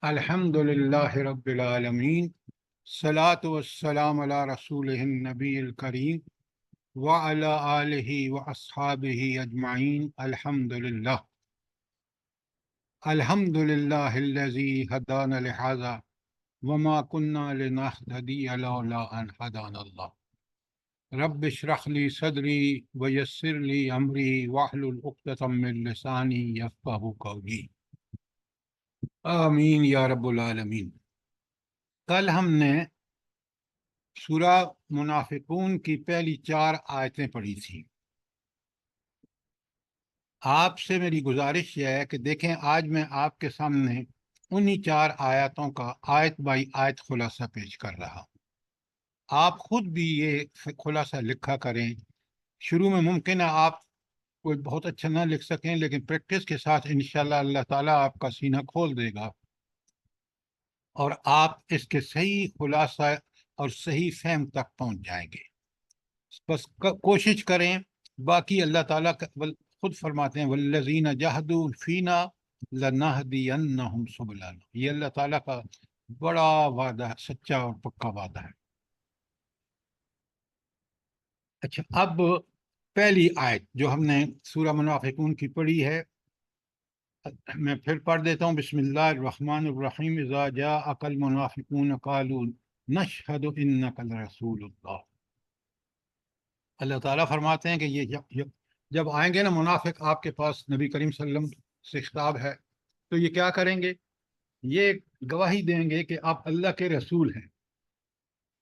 الحمد للہ رب العالمین، صلاۃ والسلام علی رسولہ النبی الکریم وعلی آلہ واصحابہ اجمعین۔ الحمد للہ الذی ہدانا لہذا وما کنا لنہتدی لولا ان ہدانا اللہ۔ رب اشرح لی صدری ویسر لی امری واحلل عقدۃ من لسانی یفقہوا قولی، آمین یا رب العالمین۔ کل ہم نے سورہ منافقون کی پہلی 4 آیتیں پڑھی تھیں۔ آپ سے میری گزارش یہ ہے کہ دیکھیں، آج میں آپ کے سامنے انہی 4 آیاتوں کا آیت بائی آیت خلاصہ پیش کر رہا ہوں۔ آپ خود بھی یہ خلاصہ لکھا کریں۔ شروع میں ممکن ہے آپ کوئی بہت اچھا نہ لکھ سکیں، لیکن پریکٹس کے ساتھ انشاءاللہ اللہ تعالیٰ آپ کا سینہ کھول دے گا اور آپ اس کے صحیح خلاصہ اور صحیح فہم تک پہنچ جائیں گے۔ بس کوشش کریں۔ باقی اللہ تعالیٰ خود فرماتے ہیں والذین جاہدوا فینا لنہدینہم سبلنا۔ یہ اللہ تعالیٰ کا بڑا وعدہ ہے، سچا اور پکا وعدہ ہے۔ اچھا، اب پہلی آیت جو ہم نے سورہ منافقون کی پڑھی ہے، میں پھر پڑھ دیتا ہوں۔ بسم اللہ الرحمن الرحیم۔ اذا جاءک المنافقون قالوا نشہد انک لرسول اللہ۔ اللہ تعالیٰ فرماتے ہیں کہ یہ جب آئیں گے نا منافق آپ کے پاس، نبی کریم صلی اللہ علیہ وسلم سے خطاب ہے، تو یہ کیا کریں گے؟ یہ گواہی دیں گے کہ آپ اللہ کے رسول ہیں۔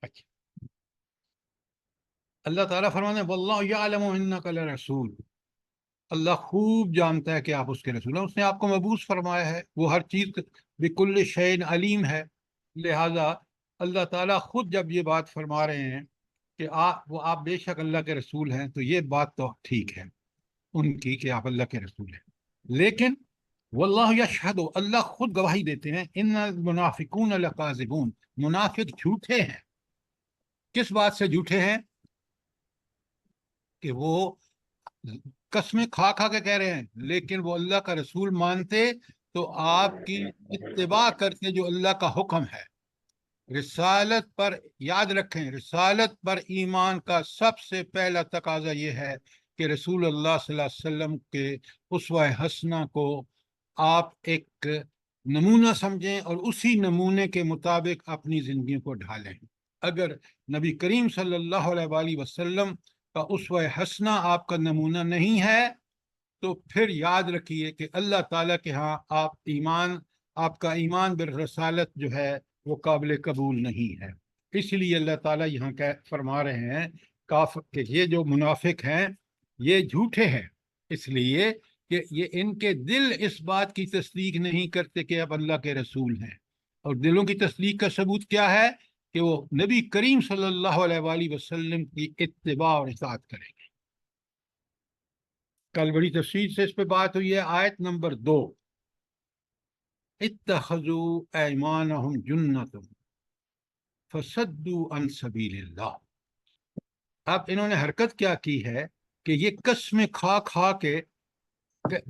اچھا، اللہ تعالیٰ فرماتے ہیں واللہ یعلم انک لرسول۔ اللہ خوب جانتا ہے کہ آپ اس کے رسول ہیں، اس نے آپ کو مبعوث فرمایا ہے، وہ ہر چیز بکل شیء علیم ہے۔ لہذا اللہ تعالیٰ خود جب یہ بات فرما رہے ہیں کہ آپ بے شک اللہ کے رسول ہیں، تو یہ بات تو ٹھیک ہے ان کی کہ آپ اللہ کے رسول ہیں، لیکن واللہ یشہد، اللہ خود گواہی دیتے ہیں، ان المنافقون لکاذبون، منافق جھوٹے ہیں۔ کس بات سے جھوٹے ہیں؟ کہ وہ قسمیں کھا کھا کے کہہ رہے ہیں لیکن وہ اللہ کا رسول مانتے تو آپ کی اتباع کرتے جو اللہ کا حکم ہے۔ رسالت پر یاد رکھیں، رسالت پر ایمان کا سب سے پہلا تقاضا یہ ہے کہ رسول اللہ صلی اللہ علیہ وسلم کے اسوہ حسنہ کو آپ ایک نمونہ سمجھیں اور اسی نمونے کے مطابق اپنی زندگیوں کو ڈھالیں۔ اگر نبی کریم صلی اللہ علیہ وآلہ وسلم کا اسوہ حسنہ آپ کا نمونہ نہیں ہے تو پھر یاد رکھیے کہ اللہ تعالیٰ کے ہاں آپ کا ایمان بالرسالت جو ہے وہ قابل قبول نہیں ہے۔ اس لیے اللہ تعالیٰ یہاں فرما رہے ہیں کہ یہ جو منافق ہیں یہ جھوٹے ہیں، اس لیے کہ یہ ان کے دل اس بات کی تصدیق نہیں کرتے کہ اب اللہ کے رسول ہیں۔ اور دلوں کی تصدیق کا ثبوت کیا ہے؟ کہ وہ نبی کریم صلی اللہ علیہ وآلہ وسلم کی اتباع اور اطاعت کریں گے۔ کل بڑی تفصیل سے اس پہ بات ہوئی ہے۔ آیت نمبر 2، اتخذوا ایمانہم جنۃ فصدوا عن سبیل اللہ۔ اب انہوں نے حرکت کیا کی ہے کہ یہ قسمیں کھا کھا کے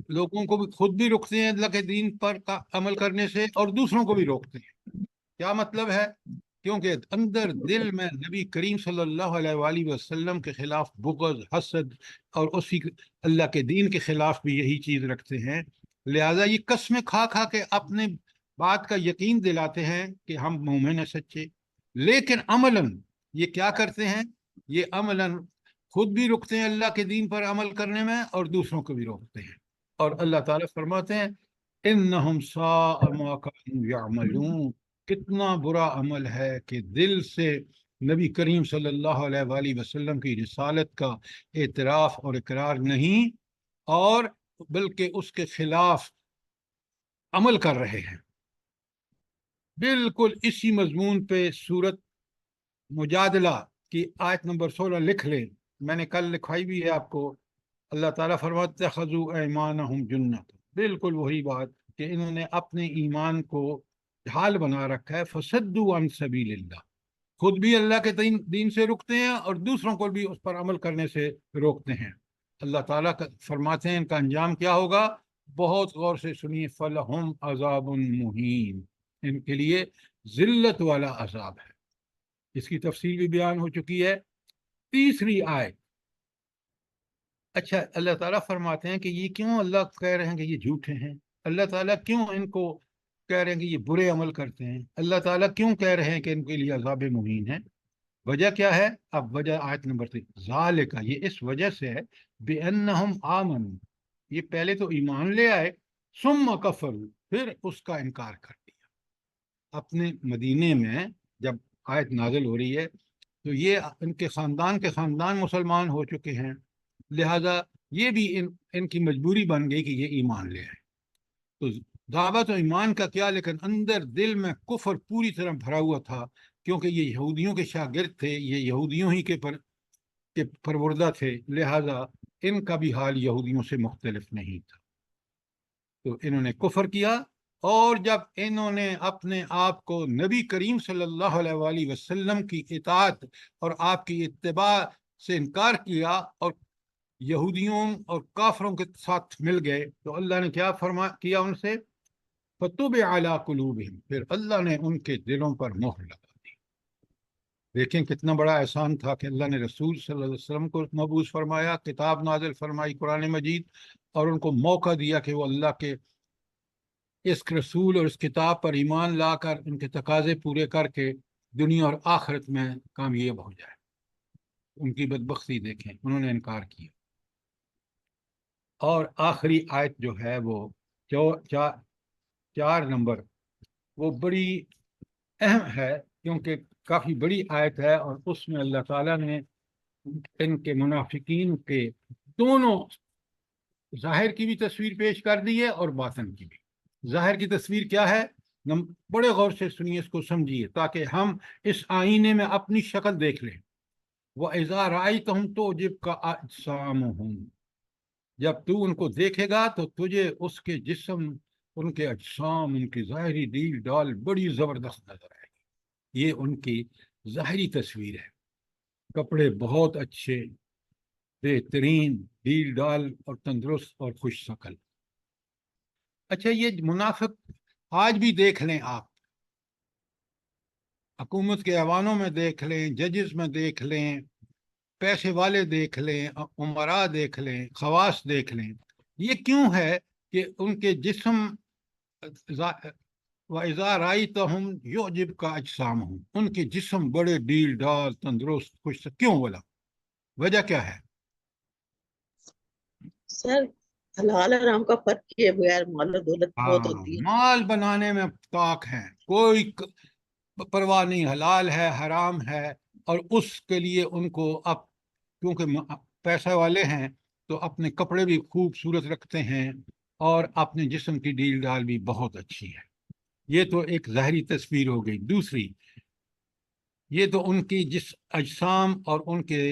لوگوں کو بھی خود بھی روکتے ہیں اللہ کے دین پر عمل کرنے سے اور دوسروں کو بھی روکتے ہیں۔ کیا مطلب ہے؟ کیونکہ اندر دل میں نبی کریم صلی اللہ علیہ وآلہ وسلم کے خلاف بغض، حسد اور اسی اللہ کے دین کے خلاف بھی یہی چیز رکھتے ہیں، لہذا یہ قسمیں کھا کھا کے اپنے بات کا یقین دلاتے ہیں کہ ہم مومن ہیں سچے، لیکن عملاً یہ کیا کرتے ہیں؟ یہ عملاً خود بھی رکتے ہیں اللہ کے دین پر عمل کرنے میں اور دوسروں کو بھی روکتے ہیں۔ اور اللہ تعالیٰ فرماتے ہیں انہم ساء ما کانوا یعملون، کتنا برا عمل ہے کہ دل سے نبی کریم صلی اللہ علیہ وآلہ وسلم کی رسالت کا اعتراف اور اقرار نہیں اور بلکہ اس کے خلاف عمل کر رہے ہیں۔ بالکل اسی مضمون پہ سورت مجادلہ کی آیت نمبر 16 لکھ لیں، میں نے کل لکھوائی بھی ہے آپ کو۔ اللہ تعالیٰ فرماتے ہیں اتخذوا ایمانہم جنۃ، بالکل وہی بات کہ انہوں نے اپنے ایمان کو ڈھال بنا رکھا ہے۔ فصدوا عن سبیل اللہ، خود بھی اللہ کے دین سے رکتے ہیں اور دوسروں کو بھی اس پر عمل کرنے سے روکتے ہیں۔ اللہ تعالیٰ فرماتے ہیں ان کا انجام کیا ہوگا؟ بہت غور سے سنیے، فلہم عذاب مہین، ان کے لیے ذلت والا عذاب ہے۔ اس کی تفصیل بھی بیان ہو چکی ہے۔ تیسری آیت، اچھا اللہ تعالیٰ فرماتے ہیں کہ یہ کیوں اللہ کہہ رہے ہیں کہ یہ جھوٹے ہیں، اللہ تعالیٰ کیوں ان کو کہہ رہے ہیں کہ یہ برے عمل کرتے ہیں، اللہ تعالیٰ کیوں کہہ رہے ہیں کہ ان کے لیے عذاب مہین ہے؟ وجہ کیا ہے؟ اب وجہ آیت نمبر 3، ذالک، یہ اس وجہ سے ہے، بِأَنَّهُمْ آمَنُوا، یہ پہلے تو ایمان لے آئے، ثم کفروا، پھر اس کا انکار کر دیا۔ اپنے مدینے میں جب آیت نازل ہو رہی ہے تو یہ ان کے خاندان مسلمان ہو چکے ہیں، لہذا یہ بھی ان کی مجبوری بن گئی کہ یہ ایمان لے آئے۔ تو دعوت و ایمان کا کیا، لیکن اندر دل میں کفر پوری طرح بھرا ہوا تھا، کیونکہ یہ یہودیوں کے شاگرد تھے، یہ یہودیوں ہی کے پروردہ تھے، لہذا ان کا بھی حال یہودیوں سے مختلف نہیں تھا۔ تو انہوں نے کفر کیا، اور جب انہوں نے اپنے آپ کو نبی کریم صلی اللہ علیہ وآلہ وسلم کی اطاعت اور آپ کی اتباع سے انکار کیا اور یہودیوں اور کافروں کے ساتھ مل گئے، تو اللہ نے کیا کیا ان سے؟ فَطُبِعَ عَلَىٰ قُلُوبِهِمْ، پھر اللہ نے ان کے دلوں پر مہر لگا دی۔ دیکھیں کتنا بڑا احسان تھا کہ اللہ نے رسول صلی اللہ علیہ وسلم کو مبعوث فرمایا، کتاب نازل فرمائی قرآن مجید، اور ان کو موقع دیا کہ وہ اللہ کے اس رسول اور اس کتاب پر ایمان لا کر ان کے تقاضے پورے کر کے دنیا اور آخرت میں کامیاب ہو جائے۔ ان کی بدبختی دیکھیں، انہوں نے انکار کیا۔ اور آخری آیت جو ہے وہ 4 نمبر، وہ بڑی اہم ہے کیونکہ کافی بڑی آیت ہے، اور اس میں اللہ تعالیٰ نے ان کے منافقین کے دونوں ظاہر کی بھی تصویر پیش کر دی ہے اور باطن کی بھی۔ ظاہر کی تصویر کیا ہے؟ بڑے غور سے سنیے، اس کو سمجھیے تاکہ ہم اس آئینے میں اپنی شکل دیکھ لیں۔ وَإِذَا رَأَيْتَهُمْ تُعْجِبْكَ أَجْسَامُهُمْ، جب تو ان کو دیکھے گا تو تجھے اس کے جسم، ان کے اجسام، ان کی ظاہری ڈیل ڈال بڑی زبردست نظر آئے گی۔ یہ ان کی ظاہری تصویر ہے، کپڑے بہت اچھے، بہترین، ڈیل ڈال اور تندرست اور خوش شکل۔ اچھا، یہ منافق آج بھی دیکھ لیں آپ، حکومت کے ایوانوں میں دیکھ لیں، ججز میں دیکھ لیں، پیسے والے دیکھ لیں، عمراء دیکھ لیں، خواص دیکھ لیں، یہ کیوں ہے کہ ان کے جسم وَإِذَا رَأَيْتَهُمْ يُعْجِبْكَ أَجْسَامُهُمْ، ان کے جسم بڑے ڈیل ڈال، تندرست، خوش، کیوں بولا؟ وجہ کیا ہے؟ سر حلال حرام کا فرق کیے بغیر مال و دولت بہت ہوتی ہے۔ مال بنانے میں طاق ہیں، کوئی پرواہ نہیں، حلال ہے حرام ہے، اور اس کے لیے ان کو اب کیونکہ پیسہ والے ہیں تو اپنے کپڑے بھی خوبصورت رکھتے ہیں اور اپنے جسم کی ڈیل ڈال بھی بہت اچھی ہے۔ یہ تو ایک ظاہری تصویر ہو گئی۔ دوسری، یہ تو ان کی جس اجسام اور ان کے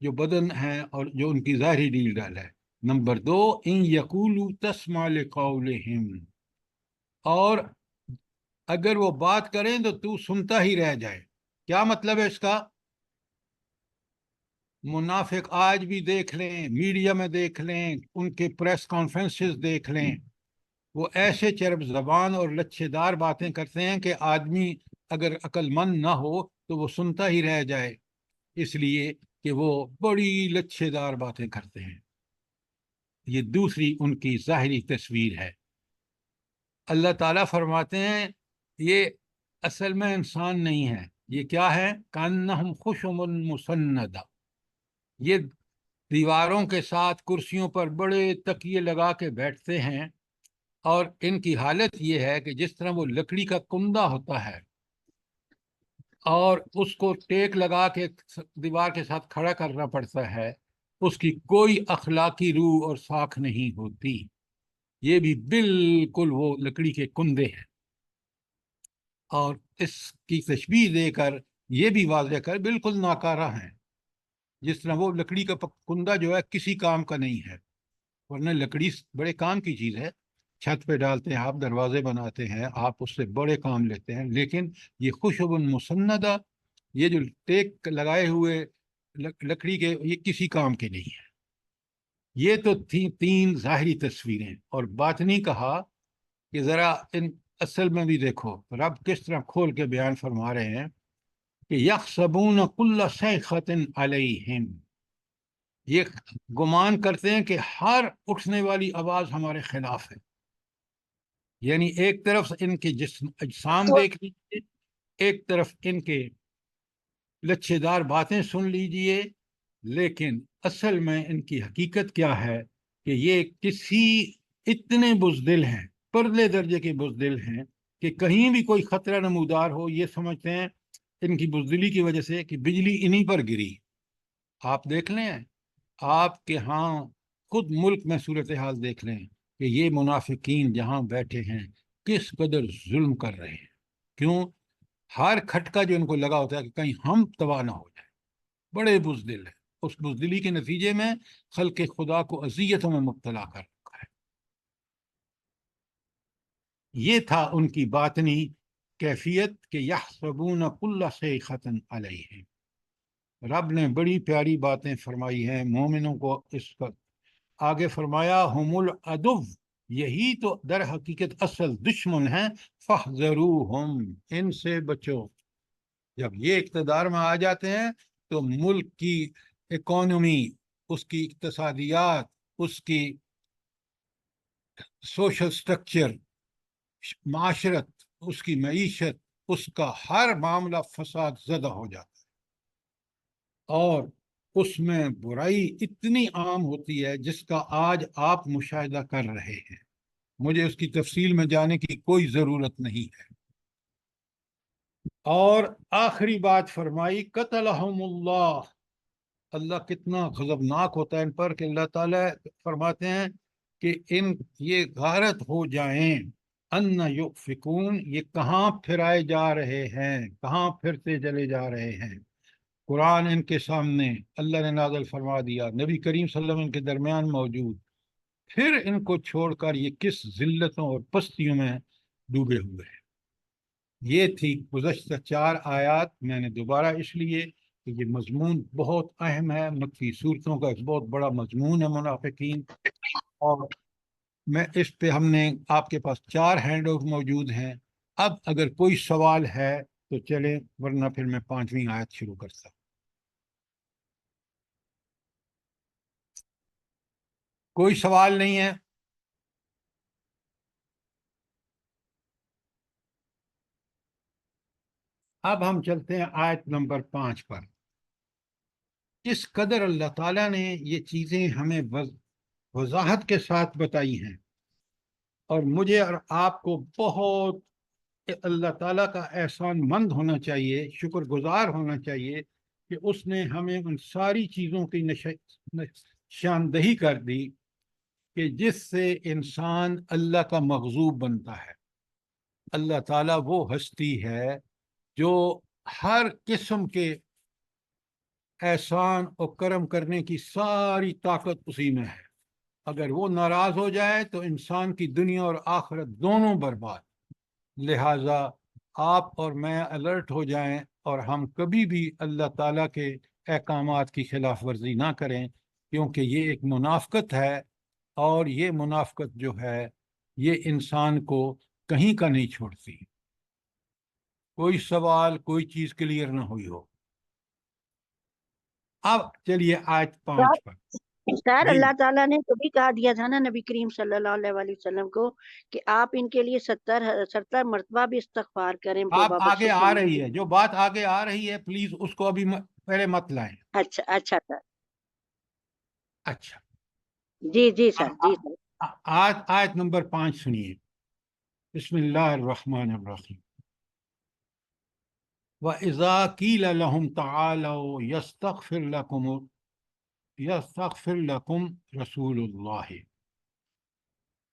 جو بدن ہیں اور جو ان کی ظاہری ڈیل ڈال ہے۔ نمبر 2، ان یقولوا تسمع لقولہم، اور اگر وہ بات کریں تو سنتا ہی رہ جائے۔ کیا مطلب ہے اس کا؟ منافق آج بھی دیکھ لیں، میڈیا میں دیکھ لیں، ان کے پریس کانفرنسز دیکھ لیں، وہ ایسے چرب زبان اور لچھے دار باتیں کرتے ہیں کہ آدمی اگر عقل مند نہ ہو تو وہ سنتا ہی رہ جائے، اس لیے کہ وہ بڑی لچھے دار باتیں کرتے ہیں۔ یہ دوسری ان کی ظاہری تصویر ہے۔ اللہ تعالیٰ فرماتے ہیں یہ اصل میں انسان نہیں ہے، یہ کیا ہے؟ کأنہم خشب مسندہ، یہ دیواروں کے ساتھ کرسیوں پر بڑے تکیے لگا کے بیٹھتے ہیں، اور ان کی حالت یہ ہے کہ جس طرح وہ لکڑی کا کندہ ہوتا ہے اور اس کو ٹیک لگا کے دیوار کے ساتھ کھڑا کرنا پڑتا ہے، اس کی کوئی اخلاقی روح اور ساکھ نہیں ہوتی۔ یہ بھی بالکل وہ لکڑی کے کندے ہیں، اور اس کی تشبیہ دے کر یہ بھی واضح کر بالکل ناکارہ ہیں، جس طرح وہ لکڑی کا کندہ جو ہے کسی کام کا نہیں ہے، ورنہ لکڑی بڑے کام کی چیز ہے، چھت پہ ڈالتے ہیں آپ، دروازے بناتے ہیں آپ، اس سے بڑے کام لیتے ہیں، لیکن یہ خشب مسندہ، یہ جو ٹیک لگائے ہوئے لکڑی کے، یہ کسی کام کے نہیں ہے۔ یہ تو تھی 3 ظاہری تصویریں، اور باطنی کہا کہ ذرا ان اصل میں بھی دیکھو رب کس طرح کھول کے بیان فرما رہے ہیں کہ یحسبون کل صیحۃ علیہم، یہ گمان کرتے ہیں کہ ہر اٹھنے والی آواز ہمارے خلاف ہے. یعنی ایک طرف ان کے جسم اجسام تو دیکھ لیجیے، ایک طرف ان کے لچھے دار باتیں سن لیجئے، لیکن اصل میں ان کی حقیقت کیا ہے کہ یہ کسی اتنے بزدل ہیں، پرلے درجے کے بزدل ہیں کہ کہیں بھی کوئی خطرہ نمودار ہو یہ سمجھتے ہیں ان کی بزدلی کی وجہ سے کہ بجلی انہی پر گری. آپ دیکھ لیں، آپ کے ہاں خود ملک میں صورتحال دیکھ لیں کہ یہ منافقین جہاں بیٹھے ہیں کس قدر ظلم کر رہے ہیں. کیوں؟ ہر کھٹکا جو ان کو لگا ہوتا ہے کہ کہیں ہم تباہ نہ ہو جائیں. بڑے بزدل ہیں، اس بزدلی کے نتیجے میں خلق خدا کو اذیتوں میں مبتلا کر رکھا ہے. یہ تھا ان کی باطنی کیفیت کہ یحسبون کل صیحۃ علیہم. رب نے بڑی پیاری باتیں فرمائی ہیں مومنوں کو اس پر. آگے فرمایا ہم العدو، یہی تو در حقیقت اصل دشمن ہیں، فاحذروہم، ان سے بچو. جب یہ اقتدار میں آ جاتے ہیں تو ملک کی اکانومی، اس کی اقتصادیات، اس کی سوشل سٹرکچر، معاشرت، اس کی معیشت، اس کا ہر معاملہ فساد زدہ ہو جاتا ہے، اور اس میں برائی اتنی عام ہوتی ہے جس کا آج آپ مشاہدہ کر رہے ہیں. مجھے اس کی تفصیل میں جانے کی کوئی ضرورت نہیں ہے. اور آخری بات فرمائی قتلہم اللہ. اللہ کتنا غضبناک ہوتا ہے ان پر کہ اللہ تعالیٰ فرماتے ہیں کہ یہ غارت ہو جائیں، ان یؤفکون، یہ کہاں پھرائے جا رہے ہیں، کہاں پھرتے چلے جا رہے ہیں. قرآن ان کے سامنے اللہ نے نازل فرما دیا، نبی کریم صلی اللہ علیہ وسلم ان کے درمیان موجود، پھر ان کو چھوڑ کر یہ کس ذلتوں اور پستیوں میں ڈوبے ہوئے ہیں. یہ تھی گزشتہ 4 آیات. میں نے دوبارہ اس لیے کہ یہ مضمون بہت اہم ہے، مکی صورتوں کا ایک بہت بڑا مضمون ہے منافقین. اور میں اس پہ ہم نے آپ کے پاس 4 ہینڈ آؤٹ موجود ہیں. اب اگر کوئی سوال ہے تو چلیں، ورنہ پھر میں 5ویں آیت شروع کرتا ہوں. کوئی سوال نہیں ہے؟ اب ہم چلتے ہیں آیت نمبر 5 پر. اس قدر اللہ تعالیٰ نے یہ چیزیں ہمیں وضاحت کے ساتھ بتائی ہیں، اور مجھے اور آپ کو بہت اللہ تعالیٰ کا احسان مند ہونا چاہیے، شکر گزار ہونا چاہیے کہ اس نے ہمیں ان ساری چیزوں کی نشاندہی کر دی کہ جس سے انسان اللہ کا مغضوب بنتا ہے. اللہ تعالیٰ وہ ہستی ہے جو ہر قسم کے احسان اور کرم کرنے کی ساری طاقت اسی میں ہے. اگر وہ ناراض ہو جائے تو انسان کی دنیا اور آخرت دونوں برباد. لہٰذا آپ اور میں الرٹ ہو جائیں اور ہم کبھی بھی اللہ تعالیٰ کے احکامات کی خلاف ورزی نہ کریں، کیونکہ یہ ایک منافقت ہے، اور یہ منافقت جو ہے یہ انسان کو کہیں کا نہیں چھوڑتی. کوئی سوال، کوئی چیز کلیئر نہ ہوئی ہو؟ اب چلیے آیت 5 پر. سر جی اللہ تعالیٰ نے تو بھی کہا دیا تھا نا نبی کریم صلی اللہ علیہ وآلہ وسلم کو کہ آپ ان کے لیے 70 مرتبہ بھی استغفار کریں، آپ توبہ آگے بخشش آ مانگیں. رہی ہے، جو بات آگے آ رہی ہے پلیز اس کو ابھی پہلے مت لائیں. اچھا اچھا سر. اچھا، جی جی سر، جی سر. آیت نمبر 5 سنیے. بسم اللہ الرحمن الرحیم. وَإِذَا قِيلَ لَهُمْ تَعَالَوْا يَسْتَغْفِرْ لَكُمْ رَسُولُ اللَّهِ.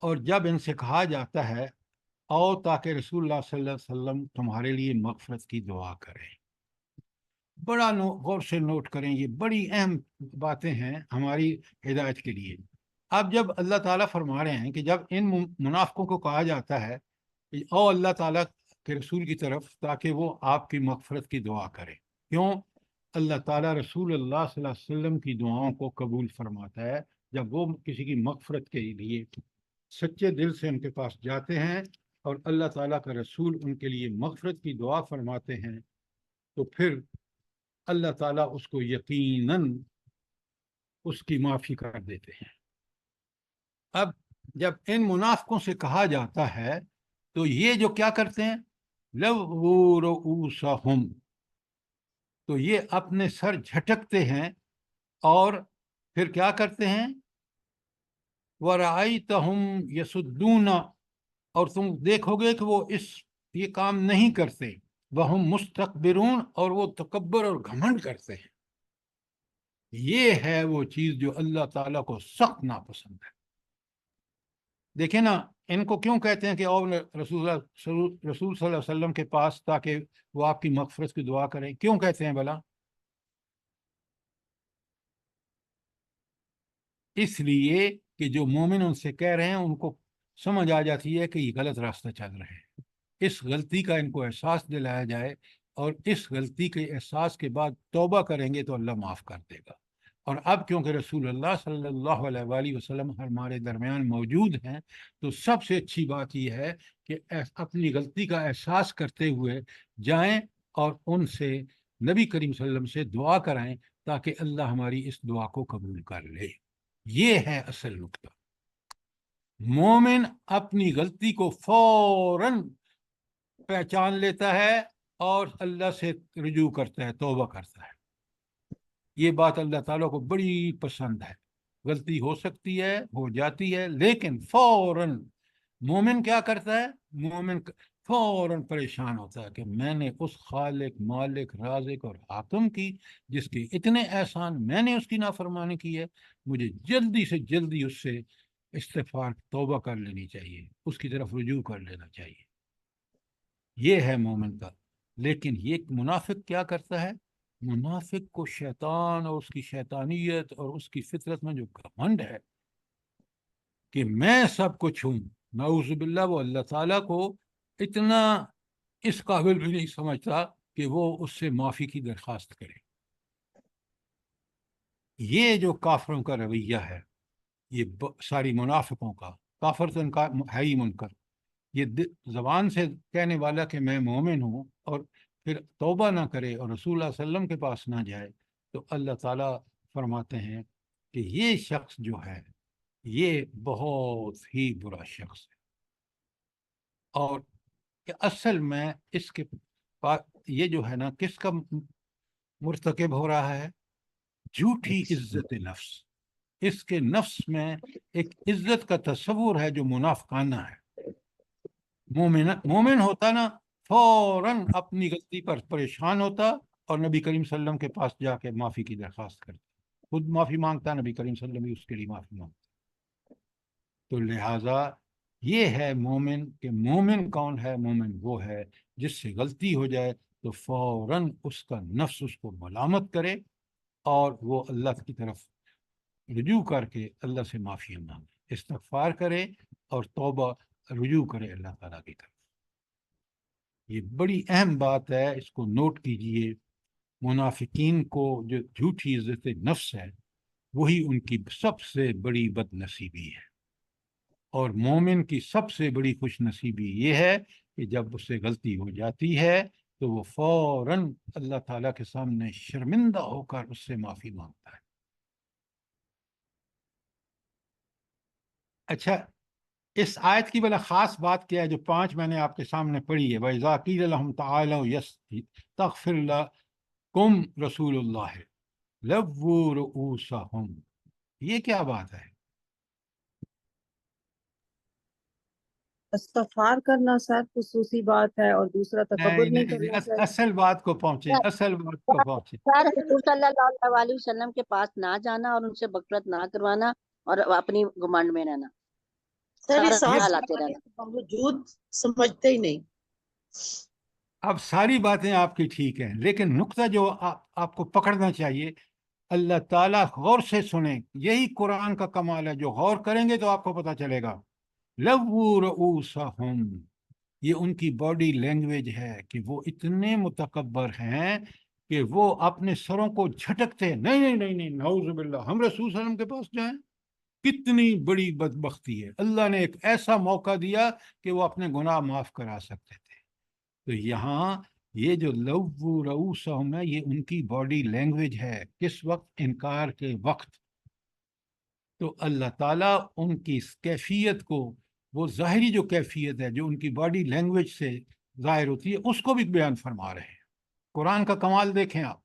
اور جب ان سے کہا جاتا ہے آؤ تاکہ رسول اللہ صلی اللہ علیہ وسلم تمہارے لیے مغفرت کی دعا کریں. بڑا غور سے نوٹ کریں، یہ بڑی اہم باتیں ہیں ہماری ہدایت کے لیے. اب جب اللہ تعالیٰ فرما رہے ہیں کہ جب ان منافقوں کو کہا جاتا ہے کہ او اللہ تعالیٰ کے رسول کی طرف تاکہ وہ آپ کی مغفرت کی دعا کرے. کیوں؟ اللہ تعالیٰ رسول اللہ صلی اللہ علیہ وسلم کی دعاؤں کو قبول فرماتا ہے. جب وہ کسی کی مغفرت کے لیے سچے دل سے ان کے پاس جاتے ہیں اور اللہ تعالیٰ کا رسول ان کے لیے مغفرت کی دعا فرماتے ہیں تو پھر اللہ تعالیٰ اس کو یقیناً اس کی معافی کر دیتے ہیں۔ اب جب ان منافقوں سے کہا جاتا ہے تو یہ جو کیا کرتے ہیں، لووا رؤوسہم، تو یہ اپنے سر جھٹکتے ہیں اور پھر کیا کرتے ہیں، وَرَأَيْتَهُمْ يَصُدُّونَ، اور تم دیکھو گے کہ وہ یہ کام نہیں کرتے، وَهُمْ مُسْتَكْبِرُونَ، اور وہ تکبر اور گھمنڈ کرتے ہیں۔ یہ ہے وہ چیز جو اللہ تعالیٰ کو سخت ناپسند ہے۔ دیکھیں نا، ان کو کیوں کہتے ہیں کہ اور رسول صلی اللہ علیہ وسلم کے پاس تاکہ وہ آپ کی مغفرت کی دعا کریں؟ کیوں کہتے ہیں بھلا؟ اس لیے کہ جو مومن ان سے کہہ رہے ہیں ان کو سمجھ آ جاتی ہے کہ یہ غلط راستہ چل رہے ہیں، اس غلطی کا ان کو احساس دلایا جائے، اور اس غلطی کے احساس کے بعد توبہ کریں گے تو اللہ معاف کر دے گا۔ اور اب کیونکہ رسول اللہ صلی اللہ علیہ وآلہ وسلم ہمارے درمیان موجود ہیں تو سب سے اچھی بات یہ ہے کہ اپنی غلطی کا احساس کرتے ہوئے جائیں اور ان سے نبی کریم صلی اللہ علیہ وسلم سے دعا کرائیں تاکہ اللہ ہماری اس دعا کو قبول کر لے۔ یہ ہے اصل نقطہ۔ مومن اپنی غلطی کو فوراً پہچان لیتا ہے اور اللہ سے رجوع کرتا ہے، توبہ کرتا ہے۔ یہ بات اللہ تعالیٰ کو بڑی پسند ہے۔ غلطی ہو سکتی ہے، ہو جاتی ہے، لیکن فوراً مومن کیا کرتا ہے، مومن فوراً پریشان ہوتا ہے کہ میں نے اس خالق، مالک، رازق اور حاکم کی جس کے اتنے احسان، میں نے اس کی نافرمانی کی ہے، مجھے جلدی سے جلدی اس سے استغفار، توبہ کر لینی چاہیے، اس کی طرف رجوع کر لینا چاہیے۔ یہ ہے مومن کا۔ لیکن یہ منافق کیا کرتا ہے، منافق کو شیطان اور اس کی شیطانیت اور اس کی فطرت میں جو گھمنڈ ہے کہ میں سب کچھ ہوں، نعوذ باللہ، وہ اللہ تعالیٰ کو اتنا اس قابل بھی نہیں سمجھتا کہ وہ اس سے معافی کی درخواست کرے۔ یہ جو کافروں کا رویہ ہے، یہ ساری منافقوں کا، کافر تو ان کا ہے ہی منکر، یہ زبان سے کہنے والا کہ میں مومن ہوں اور پھر توبہ نہ کرے اور رسول اللہ صلی اللہ علیہ وسلم کے پاس نہ جائے، تو اللہ تعالیٰ فرماتے ہیں کہ یہ شخص جو ہے یہ بہت ہی برا شخص ہے۔ اور کہ اصل میں اس کے یہ جو ہے نا کس کا مرتکب ہو رہا ہے، جھوٹی عزت نفس۔ اس کے نفس میں ایک عزت کا تصور ہے جو منافقانہ ہے۔ مومن ہوتا نا فوراً اپنی غلطی پر پریشان ہوتا اور نبی کریم صلی اللہ علیہ وسلم کے پاس جا کے معافی کی درخواست کرتا، خود معافی مانگتا، نبی کریم صلی اللہ علیہ وسلم بھی اس کے لیے معافی مانگتا۔ تو لہٰذا یہ ہے مومن، کہ مومن کون ہے، مومن وہ ہے جس سے غلطی ہو جائے تو فوراً اس کا نفس اس کو ملامت کرے اور وہ اللہ کی طرف رجوع کر کے اللہ سے معافی مانگے، استغفار کرے اور توبہ رجوع کرے اللہ تعالیٰ کی طرف۔ یہ بڑی اہم بات ہے، اس کو نوٹ کیجئے۔ منافقین کو جو جھوٹی عزت نفس ہے وہی ان کی سب سے بڑی بد نصیبی ہے، اور مومن کی سب سے بڑی خوش نصیبی یہ ہے کہ جب اس سے غلطی ہو جاتی ہے تو وہ فوراً اللہ تعالیٰ کے سامنے شرمندہ ہو کر اس سے معافی مانگتا ہے۔ اچھا، اس آیت کی بلا خاص بات کیا ہے جو 5 میں نے آپ کے سامنے پڑھی ہے، وَإِذَا قِيلَ لَهُمْ تَعَالَوْا يَسْتَغْفِرْ لَكُمْ رَسُولُ اللَّهِ لَوُّوا رُؤُوسَهُمْ، یہ کیا بات ہے؟ استغفار کرنا سر خصوصی بات ہے، اور دوسرا تکبر نہیں کرنا چاہیے۔ اصل بات کو پہنچے، اصل بات کو پہنچے۔ سر حضور صلی اللہ علیہ وسلم کے پاس نہ جانا اور ان سے بغفرت نہ کروانا اور اپنی گمانڈ میں رہنا، سر یہ سارا صاف لاتے رہنا۔ باوجود سمجھتے ہی نہیں۔ اب ساری باتیں آپ کی ٹھیک ہیں، لیکن نقطہ جو آپ کو پکڑنا چاہیے، اللہ تعالیٰ غور سے سنیں، یہی قرآن کا کمال ہے، جو غور کریں گے تو آپ کو پتہ چلے گا۔ لَوُّوا رُؤُوسَهُمْ، یہ ان کی باڈی لینگویج ہے کہ وہ اتنے متکبر ہیں کہ وہ اپنے سروں کو جھٹکتے ہیں، نہیں نہیں نہیں نہیں، نعوذ باللہ، ہم رسول صلی اللہ علیہ وسلم کے پاس جائیں، کتنی بڑی بدبختی ہے، اللہ نے ایک ایسا موقع دیا کہ وہ اپنے گناہ معاف کرا سکتے تھے۔ تو یہاں یہ جو لووا رؤوسہم ہے، یہ ان کی باڈی لینگویج ہے، کس وقت؟ انکار کے وقت۔ تو اللہ تعالیٰ ان کی اس کیفیت کو، وہ ظاہری جو کیفیت ہے جو ان کی باڈی لینگویج سے ظاہر ہوتی ہے، اس کو بھی بیان فرما رہے ہیں۔ قرآن کا کمال دیکھیں آپ،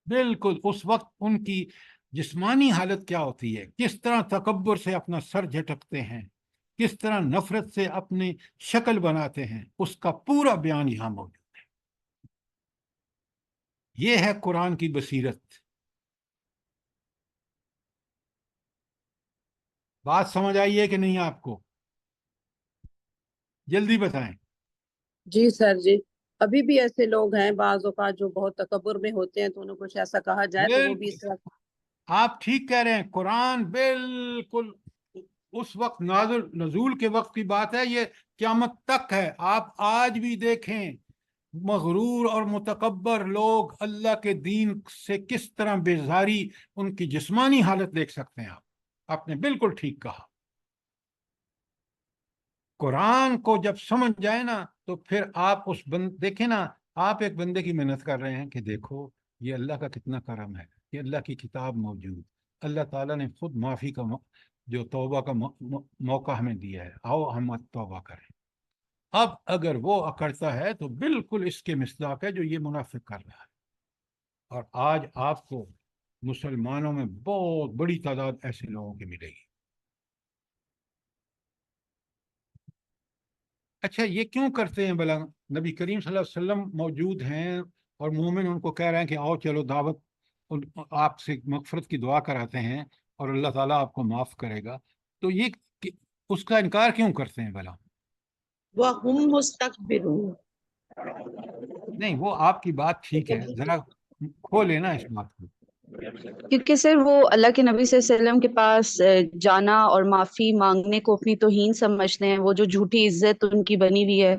بالکل اس وقت ان کی جسمانی حالت کیا ہوتی ہے، کس طرح تکبر سے اپنا سر جھٹکتے ہیں، کس طرح نفرت سے اپنی شکل بناتے ہیں، اس کا پورا بیان یہاں موجود ہے۔ یہ ہے قرآن کی بصیرت۔ بات سمجھ آئی ہے کہ نہیں آپ کو؟ جلدی بتائیں۔ جی سر جی، ابھی بھی ایسے لوگ ہیں بعض اوقات جو بہت تکبر میں ہوتے ہیں، تو انہیں کچھ ایسا کہا جائے تو وہ بھی بالکل اس وقت آپ ٹھیک کہہ رہے ہیں، قرآن بالکل اس وقت نزول کے وقت کی بات ہے، یہ قیامت تک ہے۔ آپ آج بھی دیکھیں مغرور اور متکبر لوگ اللہ کے دین سے کس طرح بیزاری، ان کی جسمانی حالت دیکھ سکتے ہیں آپ نے بالکل ٹھیک کہا۔ قرآن کو جب سمجھ جائے نا تو پھر آپ دیکھیں نا، آپ ایک بندے کی محنت کر رہے ہیں کہ دیکھو یہ اللہ کا کتنا کرم ہے کہ اللہ کی کتاب موجود، اللہ تعالیٰ نے خود معافی کا جو توبہ کا موقع ہمیں دیا ہے، آؤ ہم توبہ کریں۔ اب اگر وہ اکڑتا ہے تو بالکل اس کے مصداق ہے جو یہ منافق کر رہا ہے۔ اور آج آپ کو مسلمانوں میں بہت بڑی تعداد ایسے لوگوں کی ملے گی۔ اچھا یہ کیوں کرتے ہیں بھلا؟ نبی کریم صلی اللہ علیہ وسلم موجود ہیں اور مومن ان کو کہہ رہے ہیں کہ آؤ چلو دعوت، آپ سے مغفرت کی دعا کراتے ہیں اور اللہ تعالیٰ آپ کو معاف کرے گا، تو یہ اس کا انکار کیوں کرتے ہیں بھلا؟ وَهُمْ مُسْتَكْبِرُونَ۔ نہیں وہ آپ کی بات ٹھیک ہے، ذرا کھولے نا اس بات کو۔ کیونکہ سر وہ اللہ کے نبی صلی اللہ علیہ وسلم کے پاس جانا اور معافی مانگنے کو اپنی توہین سمجھتے ہیں، وہ جو جھوٹی عزت ان کی بنی ہوئی ہے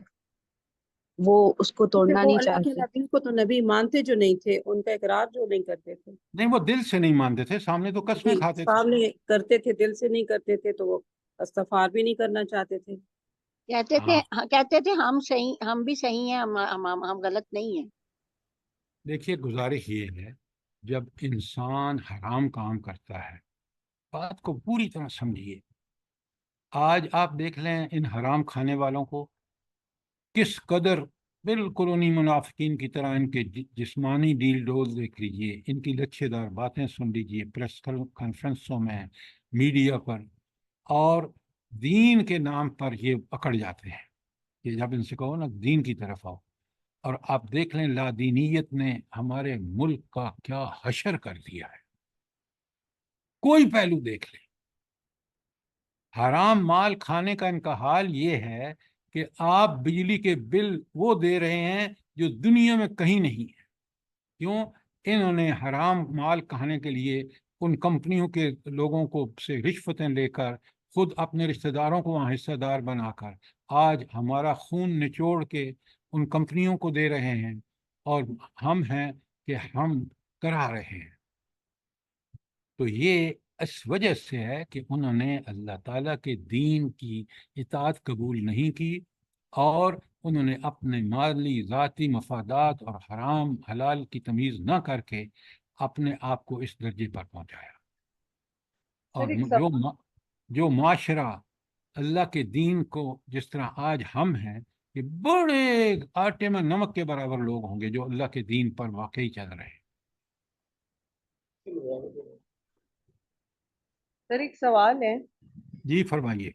وہ اس کو توڑنا وہ نہیں اللہ کے چاہتے۔ نبی کو تو نبی مانتے جو نہیں تھے، ان کا اقرار جو نہیں کرتے تھے، نہیں وہ دل سے نہیں مانتے تھے، سامنے تو قسمیں جی کھاتے تھے۔ سامنے کرتے تھے، دل سے نہیں کرتے تھے، تو وہ استغفار بھی نہیں کرنا چاہتے تھے۔ ہاں کہتے تھے ہم صحیح، ہم بھی صحیح ہیں، ہم غلط نہیں ہیں۔ دیکھیے گزارش یہ ہے، جب انسان حرام کام کرتا ہے، بات کو پوری طرح سمجھیے۔ آج آپ دیکھ لیں ان حرام کھانے والوں کو کس قدر، بالکل انہی منافقین کی طرح ان کے جسمانی ڈیل ڈول دیکھ لیجئے، ان کی لچھے دار باتیں سن لیجئے پریس کانفرنسوں میں، میڈیا پر، اور دین کے نام پر یہ اکڑ جاتے ہیں کہ جب ان سے کہو نا دین کی طرف آؤ۔ اور آپ دیکھ لیں لادینیت نے ہمارے ملک کا کیا حشر کر دیا ہے، کوئی پہلو دیکھ لیں۔ حرام مال کھانے کا ان کا حال یہ ہے کہ آپ بجلی کے بل وہ دے رہے ہیں جو دنیا میں کہیں نہیں ہے۔ کیوں؟ انہوں نے حرام مال کھانے کے لیے ان کمپنیوں کے لوگوں کو سے رشوتیں لے کر، خود اپنے رشتہ داروں کو وہاں حصہ دار بنا کر، آج ہمارا خون نچوڑ کے ان کمپنیوں کو دے رہے ہیں، اور ہم ہیں کہ ہم کرا رہے ہیں۔ تو یہ اس وجہ سے ہے کہ انہوں نے اللہ تعالیٰ کے دین کی اطاعت قبول نہیں کی، اور انہوں نے اپنے مالی ذاتی مفادات اور حرام حلال کی تمیز نہ کر کے اپنے آپ کو اس درجے پر پہنچایا۔ اور سر ایک جو معاشرہ اللہ کے دین کو جس طرح آج ہم ہیں، کہ بڑے آٹے میں نمک کے برابر لوگ ہوں گے جو اللہ کے دین پر واقعی چل رہے ہیں۔ سر ایک سوال ہے، جی فرمائیے۔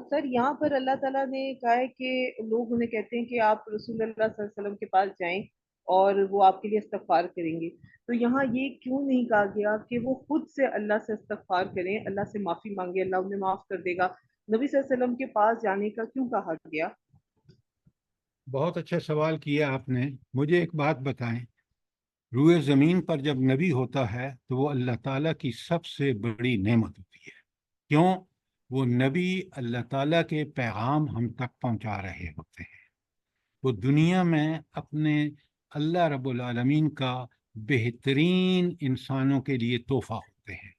سر یہاں پر اللہ تعالیٰ نے کہا ہے کہ لوگ انہیں کہتے ہیں کہ آپ رسول اللہ صلی اللہ علیہ وسلم کے پاس جائیں اور وہ آپ کے لیے استغفار کریں گے، تو یہاں یہ کیوں نہیں کہا گیا کہ وہ خود سے اللہ سے استغفار کریں، اللہ سے معافی مانگے، اللہ انہیں معاف کر دے گا؟ نبی صلی اللہ علیہ وسلم کے پاس جانے کا کیوں کہا گیا؟ بہت اچھا سوال کیا آپ نے۔ مجھے ایک بات بتائیں، روئے زمین پر جب نبی ہوتا ہے تو وہ اللہ تعالیٰ کی سب سے بڑی نعمت ہوتی ہے۔ کیوں؟ وہ نبی اللہ تعالیٰ کے پیغام ہم تک پہنچا رہے ہوتے ہیں، وہ دنیا میں اپنے اللہ رب العالمین کا بہترین انسانوں کے لیے تحفہ ہوتے ہیں۔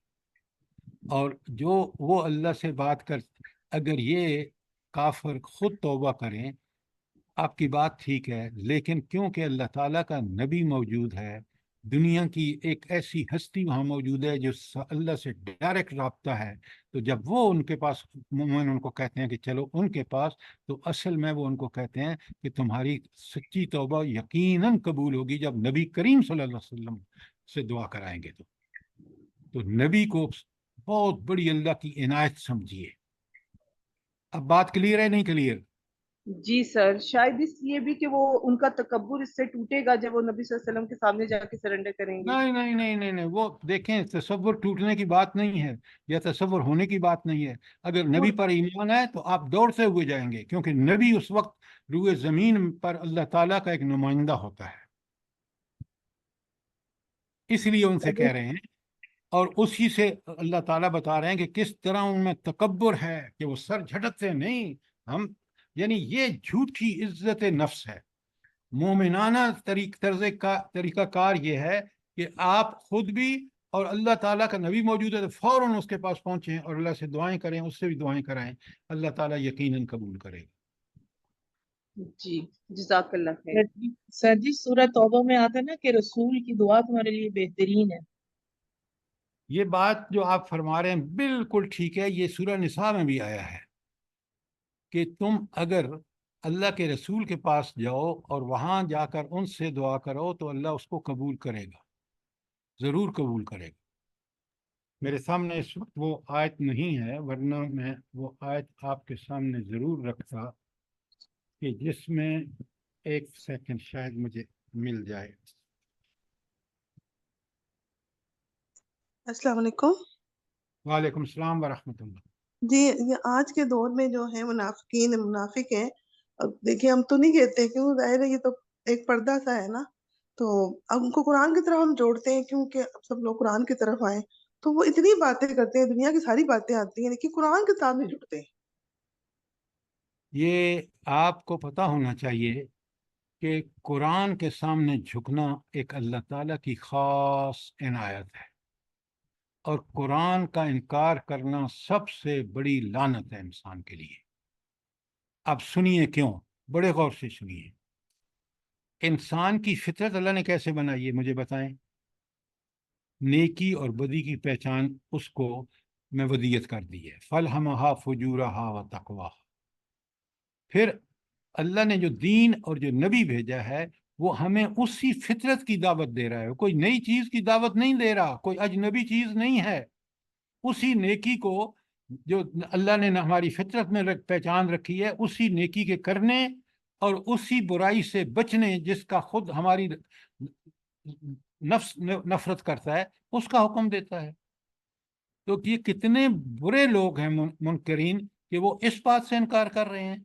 اور جو وہ اللہ سے بات کر، اگر یہ کافر خود توبہ کریں، آپ کی بات ٹھیک ہے، لیکن کیونکہ اللہ تعالیٰ کا نبی موجود ہے، دنیا کی ایک ایسی ہستی وہاں موجود ہے جو اللہ سے ڈائریکٹ رابطہ ہے، تو جب وہ ان کے پاس، مومن ان کو کہتے ہیں کہ چلو ان کے پاس، تو اصل میں وہ ان کو کہتے ہیں کہ تمہاری سچی توبہ یقیناً قبول ہوگی جب نبی کریم صلی اللہ علیہ وسلم سے دعا کرائیں گے تو نبی کو بہت بڑی اللہ کی عنایت سمجھیے۔ اب بات کلیئر ہے نہیں کلیئر؟ جی سر، شاید اس لیے بھی کہ وہ ان کا تکبر اس سے ٹوٹے گا جب وہ نبی صلی اللہ علیہ وسلم کے سامنے جا کے سرنڈر کریں گے۔ نہیں نہیں نہیں نہیں نہیں، وہ دیکھیں تصور ٹوٹنے کی بات نہیں ہے یا تصور ہونے کی بات نہیں ہے۔ اگر نبی پر ایمان ہے تو آپ دوڑتے ہوئے جائیں گے، کیونکہ نبی اس وقت روئے زمین پر اللہ تعالیٰ کا ایک نمائندہ ہوتا ہے، اس لیے ان سے کہہ رہے ہیں، اور اسی سے اللہ تعالیٰ بتا رہے ہیں کہ کس طرح ان میں تکبر ہے کہ وہ سر جھٹکتے نہیں۔ ہم یعنی یہ جھوٹی عزت نفس ہے۔ مومنانہ طریقہ کار یہ ہے کہ آپ خود بھی اور اللہ تعالیٰ کا نبی موجود ہے تو فوراً اس کے پاس پہنچیں اور اللہ سے دعائیں کریں، اس سے بھی دعائیں کرائیں، اللہ تعالیٰ یقیناً قبول کرے گا۔ جی، جزاک اللہ خیر۔ سر جی سورہ توبہ میں آتا ہے نا کہ رسول کی دعا تمہارے لیے بہترین ہے۔ یہ بات جو آپ فرما رہے ہیں بالکل ٹھیک ہے، یہ سورہ نساء میں بھی آیا ہے کہ تم اگر اللہ کے رسول کے پاس جاؤ اور وہاں جا کر ان سے دعا کرو تو اللہ اس کو قبول کرے گا، ضرور قبول کرے گا۔ میرے سامنے اس وقت وہ آیت نہیں ہے، ورنہ میں وہ آیت آپ کے سامنے ضرور رکھتا کہ جس میں، ایک سیکنڈ شاید مجھے مل جائے۔ السلام علیکم۔ وعلیکم السلام ورحمۃ اللہ۔ جی، یہ آج کے دور میں جو ہے منافقین منافق ہیں، اب دیکھیں ہم تو نہیں کہتے، کیوں ظاہر ہے یہ تو ایک پردہ سا ہے نا، تو اب ان کو قرآن کی طرف ہم جوڑتے ہیں کیونکہ اب سب لوگ قرآن کی طرف آئیں، تو وہ اتنی باتیں کرتے ہیں، دنیا کی ساری باتیں آتی ہیں لیکن قرآن کے ساتھ نہیں جڑتے۔ یہ آپ کو پتہ ہونا چاہیے کہ قرآن کے سامنے جھکنا ایک اللہ تعالیٰ کی خاص عنایت ہے، اور قرآن کا انکار کرنا سب سے بڑی لعنت ہے انسان کے لیے۔ اب سنیے کیوں، بڑے غور سے سنیے۔ انسان کی فطرت اللہ نے کیسے بنائی ہے مجھے بتائیں؟ نیکی اور بدی کی پہچان اس کو میں ودیت کر دی ہے، فَالْهَمَهَا فُجُورَهَا وَتَقْوَاهَا۔ پھر اللہ نے جو دین اور جو نبی بھیجا ہے وہ ہمیں اسی فطرت کی دعوت دے رہا ہے، کوئی نئی چیز کی دعوت نہیں دے رہا، کوئی اجنبی چیز نہیں ہے۔ اسی نیکی کو جو اللہ نے ہماری فطرت میں پہچان رکھی ہے، اسی نیکی کے کرنے اور اسی برائی سے بچنے جس کا خود ہماری نفس نفرت کرتا ہے، اس کا حکم دیتا ہے۔ تو یہ کتنے برے لوگ ہیں منکرین کہ وہ اس بات سے انکار کر رہے ہیں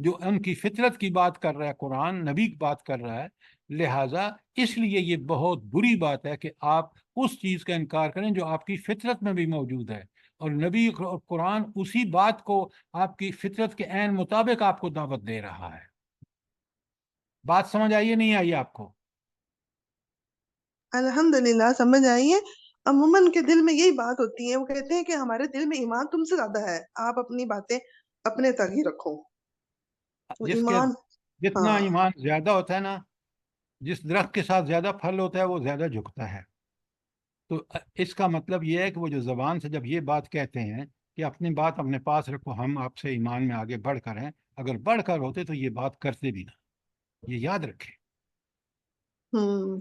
جو ان کی فطرت کی بات کر رہا ہے، قرآن نبی کی بات کر رہا ہے۔ لہٰذا اس لیے یہ بہت بری بات ہے کہ آپ اس چیز کا انکار کریں جو آپ کی فطرت میں بھی موجود ہے، اور نبی اور قرآن اسی بات کو آپ کی فطرت کے عین مطابق آپ کو دعوت دے رہا ہے۔ بات سمجھ آئیے نہیں آئی آپ کو؟ الحمدللہ سمجھ آئی ہے۔ عموماً کے دل میں یہی بات ہوتی ہے، وہ کہتے ہیں کہ ہمارے دل میں ایمان تم سے زیادہ ہے، آپ اپنی باتیں اپنے تک ہی رکھو۔ وہ جس کے ایمان، جتنا ہاں ایمان زیادہ ہوتا ہے نا، جس درخت کے ساتھ زیادہ پھل ہوتا ہے وہ زیادہ جھکتا ہے۔ تو اس کا مطلب یہ ہے کہ وہ جو زبان سے جب یہ بات کہتے ہیں کہ اپنی بات اپنے پاس رکھو، ہم آپ سے ایمان میں آگے بڑھ کر ہیں، اگر بڑھ کر ہوتے تو یہ بات کرتے بھی نہ، یہ یاد رکھیں۔ ہوں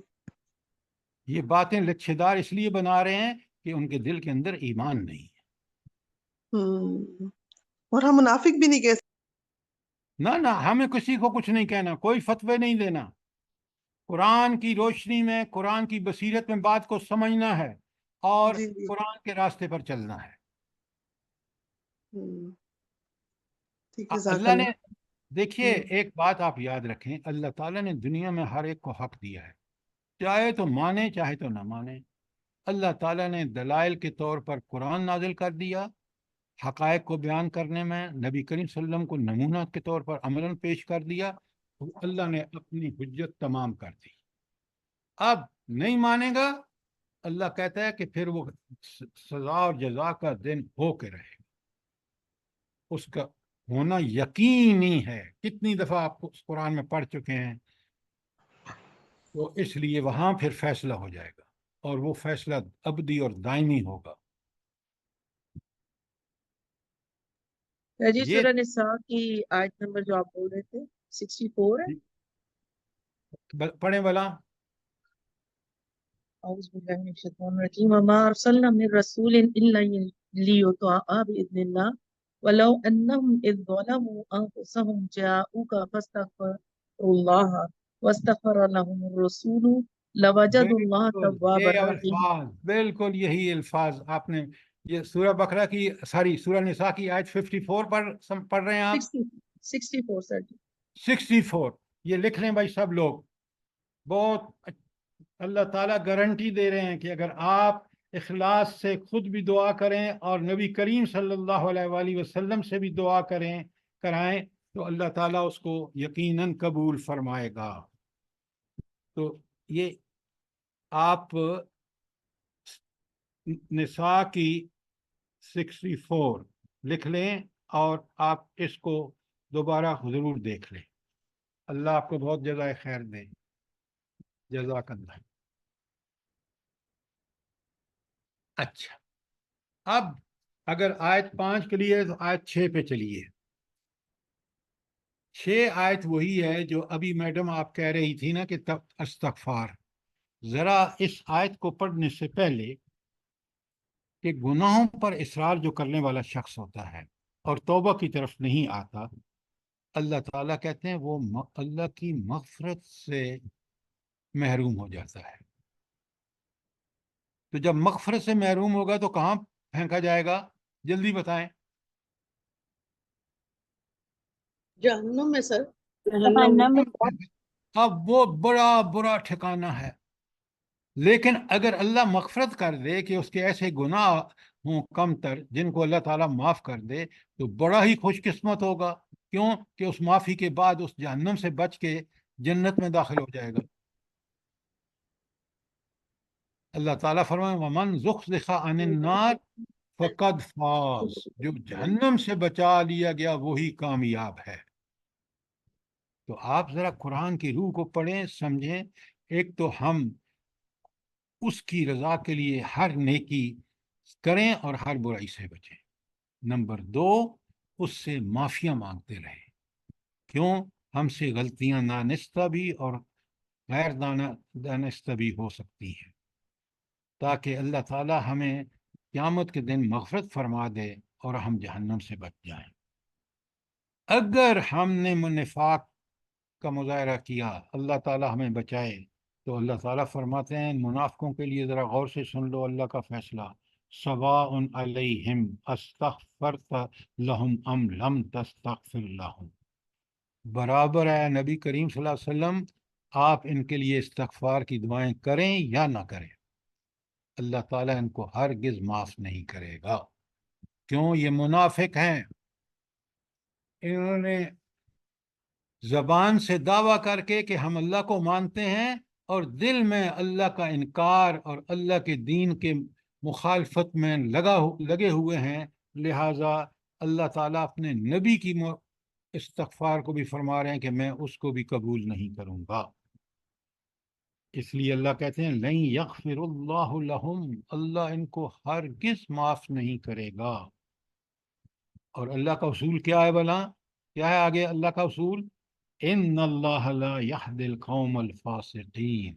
یہ باتیں لچھیدار اس لیے بنا رہے ہیں کہ ان کے دل کے اندر ایمان نہیں ہے۔ ہوں اور ہم منافق بھی نہیں کہہ سکتے۔ نہ ہمیں کسی کو کچھ نہیں کہنا، کوئی فتوے نہیں دینا، قرآن کی روشنی میں، قرآن کی بصیرت میں بات کو سمجھنا ہے اور جی جی، قرآن کے راستے پر چلنا ہے۔ ٹھیک ہے، جزاک اللہ نے، اللہ۔ دیکھیے ایک بات آپ یاد رکھیں، اللہ تعالیٰ نے دنیا میں ہر ایک کو حق دیا ہے، چاہے تو مانے چاہے تو نہ مانے۔ اللہ تعالیٰ نے دلائل کے طور پر قرآن نازل کر دیا، حقائق کو بیان کرنے میں نبی کریم صلی اللہ علیہ وسلم کو نمونہ کے طور پر عملاً پیش کر دیا، تو اللہ نے اپنی حجت تمام کر دی۔ اب نہیں مانے گا اللہ کہتا ہے کہ پھر وہ سزا اور جزا کا دن ہو کے رہے گا، اس کا ہونا یقینی ہے۔ کتنی دفعہ آپ کو قرآن میں پڑھ چکے ہیں، تو اس لیے وہاں پھر فیصلہ ہو جائے گا، اور وہ فیصلہ ابدی اور دائمی ہوگا۔ جی یہ سورہ نساء کی آیت نمبر جو آپ بول رہے تھے 64 ہے۔ پڑھیں بلا۔ اعوذ باللہ من الشیطان الرجیم وما ارسلنا من رسول الا لیطاع باذن اللہ ولو انهم اذ ظلموا انفسهم جاءوك فاستغفروا الله واستغفر لهم الرسول لوجدوا الله بالکل توابا یہ رحيما۔ الفاظ، بالکل یہی الفاظ آپ نے، یہ سورہ بقرہ کی، سورہ نساء کی آیت 54 پڑھ رہے ہیں آپ؟ 64 سر جی۔ 64 یہ لکھ لیں بھائی سب لوگ۔ بہت اللہ تعالیٰ گارنٹی دے رہے ہیں کہ اگر آپ اخلاص سے خود بھی دعا کریں اور نبی کریم صلی اللہ علیہ وآلہ وسلم سے بھی دعا کرائیں تو اللہ تعالیٰ اس کو یقیناً قبول فرمائے گا۔ تو یہ آپ نساء کی 64 لکھ لیں اور آپ اس کو دوبارہ ضرور دیکھ لیں۔ اللہ آپ کو بہت جزائے خیر دے۔ جزاک اللہ۔ اچھا، اب اگر آیت 5 کے لیے تو آیت 6 پہ چلیے۔ 6 آیت وہی ہے جو ابھی میڈم آپ کہہ رہی تھی نا کہ استغفار۔ ذرا اس آیت کو پڑھنے سے پہلے کہ گناہوں پر اصرار جو کرنے والا شخص ہوتا ہے اور توبہ کی طرف نہیں آتا، اللہ تعالیٰ کہتے ہیں وہ اللہ کی مغفرت سے محروم ہو جاتا ہے۔ تو جب مغفرت سے محروم ہوگا تو کہاں پھینکا جائے گا؟ جلدی بتائیں۔ جہنم میں سر۔ جہنم میں اب وہ بڑا برا ٹھکانہ ہے۔ لیکن اگر اللہ مغفرت کر دے کہ اس کے ایسے گناہ ہوں کم تر جن کو اللہ تعالیٰ معاف کر دے تو بڑا ہی خوش قسمت ہوگا۔ کیوں کہ اس معافی کے بعد اس جہنم سے بچ کے جنت میں داخل ہو جائے گا۔ اللہ تعالیٰ فرمائے وَمَنْ زُحْزِحَ عَنِ النَّارِ فَقَدْ فَازَ، جو جہنم سے بچا لیا گیا وہی کامیاب ہے۔ تو آپ ذرا قرآن کی روح کو پڑھیں، سمجھیں۔ ایک تو ہم اس کی رضا کے لیے ہر نیکی کریں اور ہر برائی سے بچیں۔ نمبر 2، اس سے معافیاں مانگتے رہیں۔ کیوں؟ ہم سے غلطیاں دانستہ بھی اور غیر دانستہ بھی ہو سکتی ہیں، تاکہ اللہ تعالیٰ ہمیں قیامت کے دن مغفرت فرما دے اور ہم جہنم سے بچ جائیں۔ اگر ہم نے نفاق کا مظاہرہ کیا، اللہ تعالیٰ ہمیں بچائے، تو اللہ تعالیٰ فرماتے ہیں منافقوں کے لیے ذرا غور سے سن لو اللہ کا فیصلہ، سواء علیہم استغفرت لہم ام لم تستغفر لہم، برابر ہے نبی کریم صلی اللہ علیہ وسلم آپ ان کے لیے استغفار کی دعائیں کریں یا نہ کریں، اللہ تعالیٰ ان کو ہرگز معاف نہیں کرے گا۔ کیوں؟ یہ منافق ہیں، انہوں نے زبان سے دعویٰ کر کے کہ ہم اللہ کو مانتے ہیں اور دل میں اللہ کا انکار اور اللہ کے دین کے مخالفت میں لگے ہوئے ہیں، لہٰذا اللہ تعالیٰ اپنے نبی کی استغفار کو بھی فرما رہے ہیں کہ میں اس کو بھی قبول نہیں کروں گا۔ اس لیے اللہ کہتے ہیں لن یغفر اللہ لہم، اللہ ان کو ہرگز معاف نہیں کرے گا۔ اور اللہ کا اصول کیا ہے بھلا؟ کیا ہے آگے اللہ کا اصول؟ ان اللہ لا یہدی القوم الفاسقین،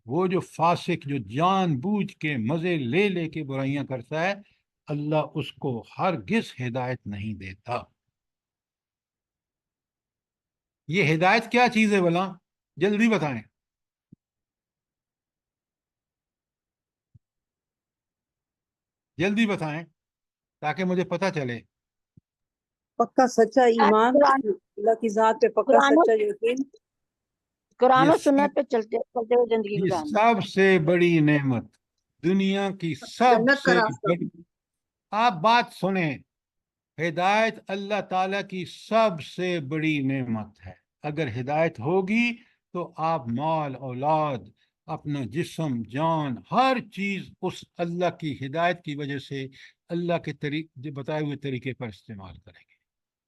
وہ جو فاسق، جو جان بوجھ کے مزے لے لے کے برائیاں کرتا ہے، اللہ اس کو ہرگز ہدایت نہیں دیتا۔ یہ ہدایت کیا چیز ہے بھلا؟ جلدی بتائیں۔ جلدی بتائیں تاکہ مجھے پتہ چلے۔ پکا سچا ایمان، قرآن اللہ کی ذات پہ پکا قرآن سچا یقین۔ قرآن یہ و سنت پہ چلتے ہوئے زندگی یہ گزارنا۔ سب سے بڑی نعمت، دنیا کی سب جنت کا سے راستہ۔ بڑی، آپ بات سنیں، ہدایت اللہ تعالیٰ کی سب سے بڑی نعمت ہے۔ اگر ہدایت ہوگی تو آپ مال، اولاد، اپنا جسم جان ہر چیز اس اللہ کی ہدایت کی وجہ سے اللہ کے جو بتائے ہوئے طریقے پر استعمال کریں گے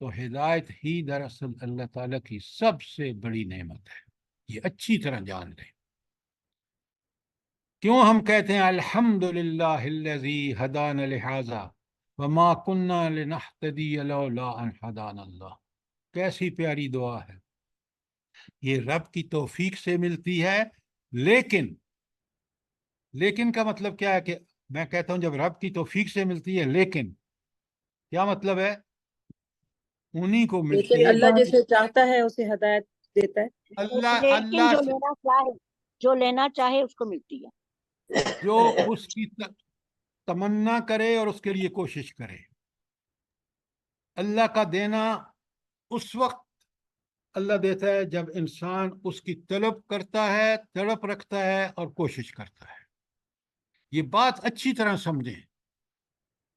تو ہدایت ہی دراصل اللہ تعالیٰ کی سب سے بڑی نعمت ہے، یہ اچھی طرح جان لیں۔ کیوں ہم کہتے ہیں الحمدللہ الذی ہدانا لہذا وما کننا لنہتدی لولا ان ہدانا اللہ؟ کیسی پیاری دعا ہے، یہ رب کی توفیق سے ملتی ہے، لیکن کا مطلب کیا ہے کہ میں کہتا ہوں جب رب کی توفیق سے ملتی ہے لیکن کیا مطلب ہے؟ انہی کو ملتی لیکن ہے اللہ جسے چاہتا ہے اسے ہدایت دیتا ہے۔ اللہ لیکن جو سے لینا چاہے، جو لینا چاہے اس کو ملتی ہے۔ جو اس کی تمنا کرے اور اس کے لیے کوشش کرے۔ اللہ کا دینا اس وقت اللہ دیتا ہے جب انسان اس کی طلب کرتا ہے، تڑپ رکھتا ہے اور کوشش کرتا ہے۔ یہ بات اچھی طرح سمجھیں،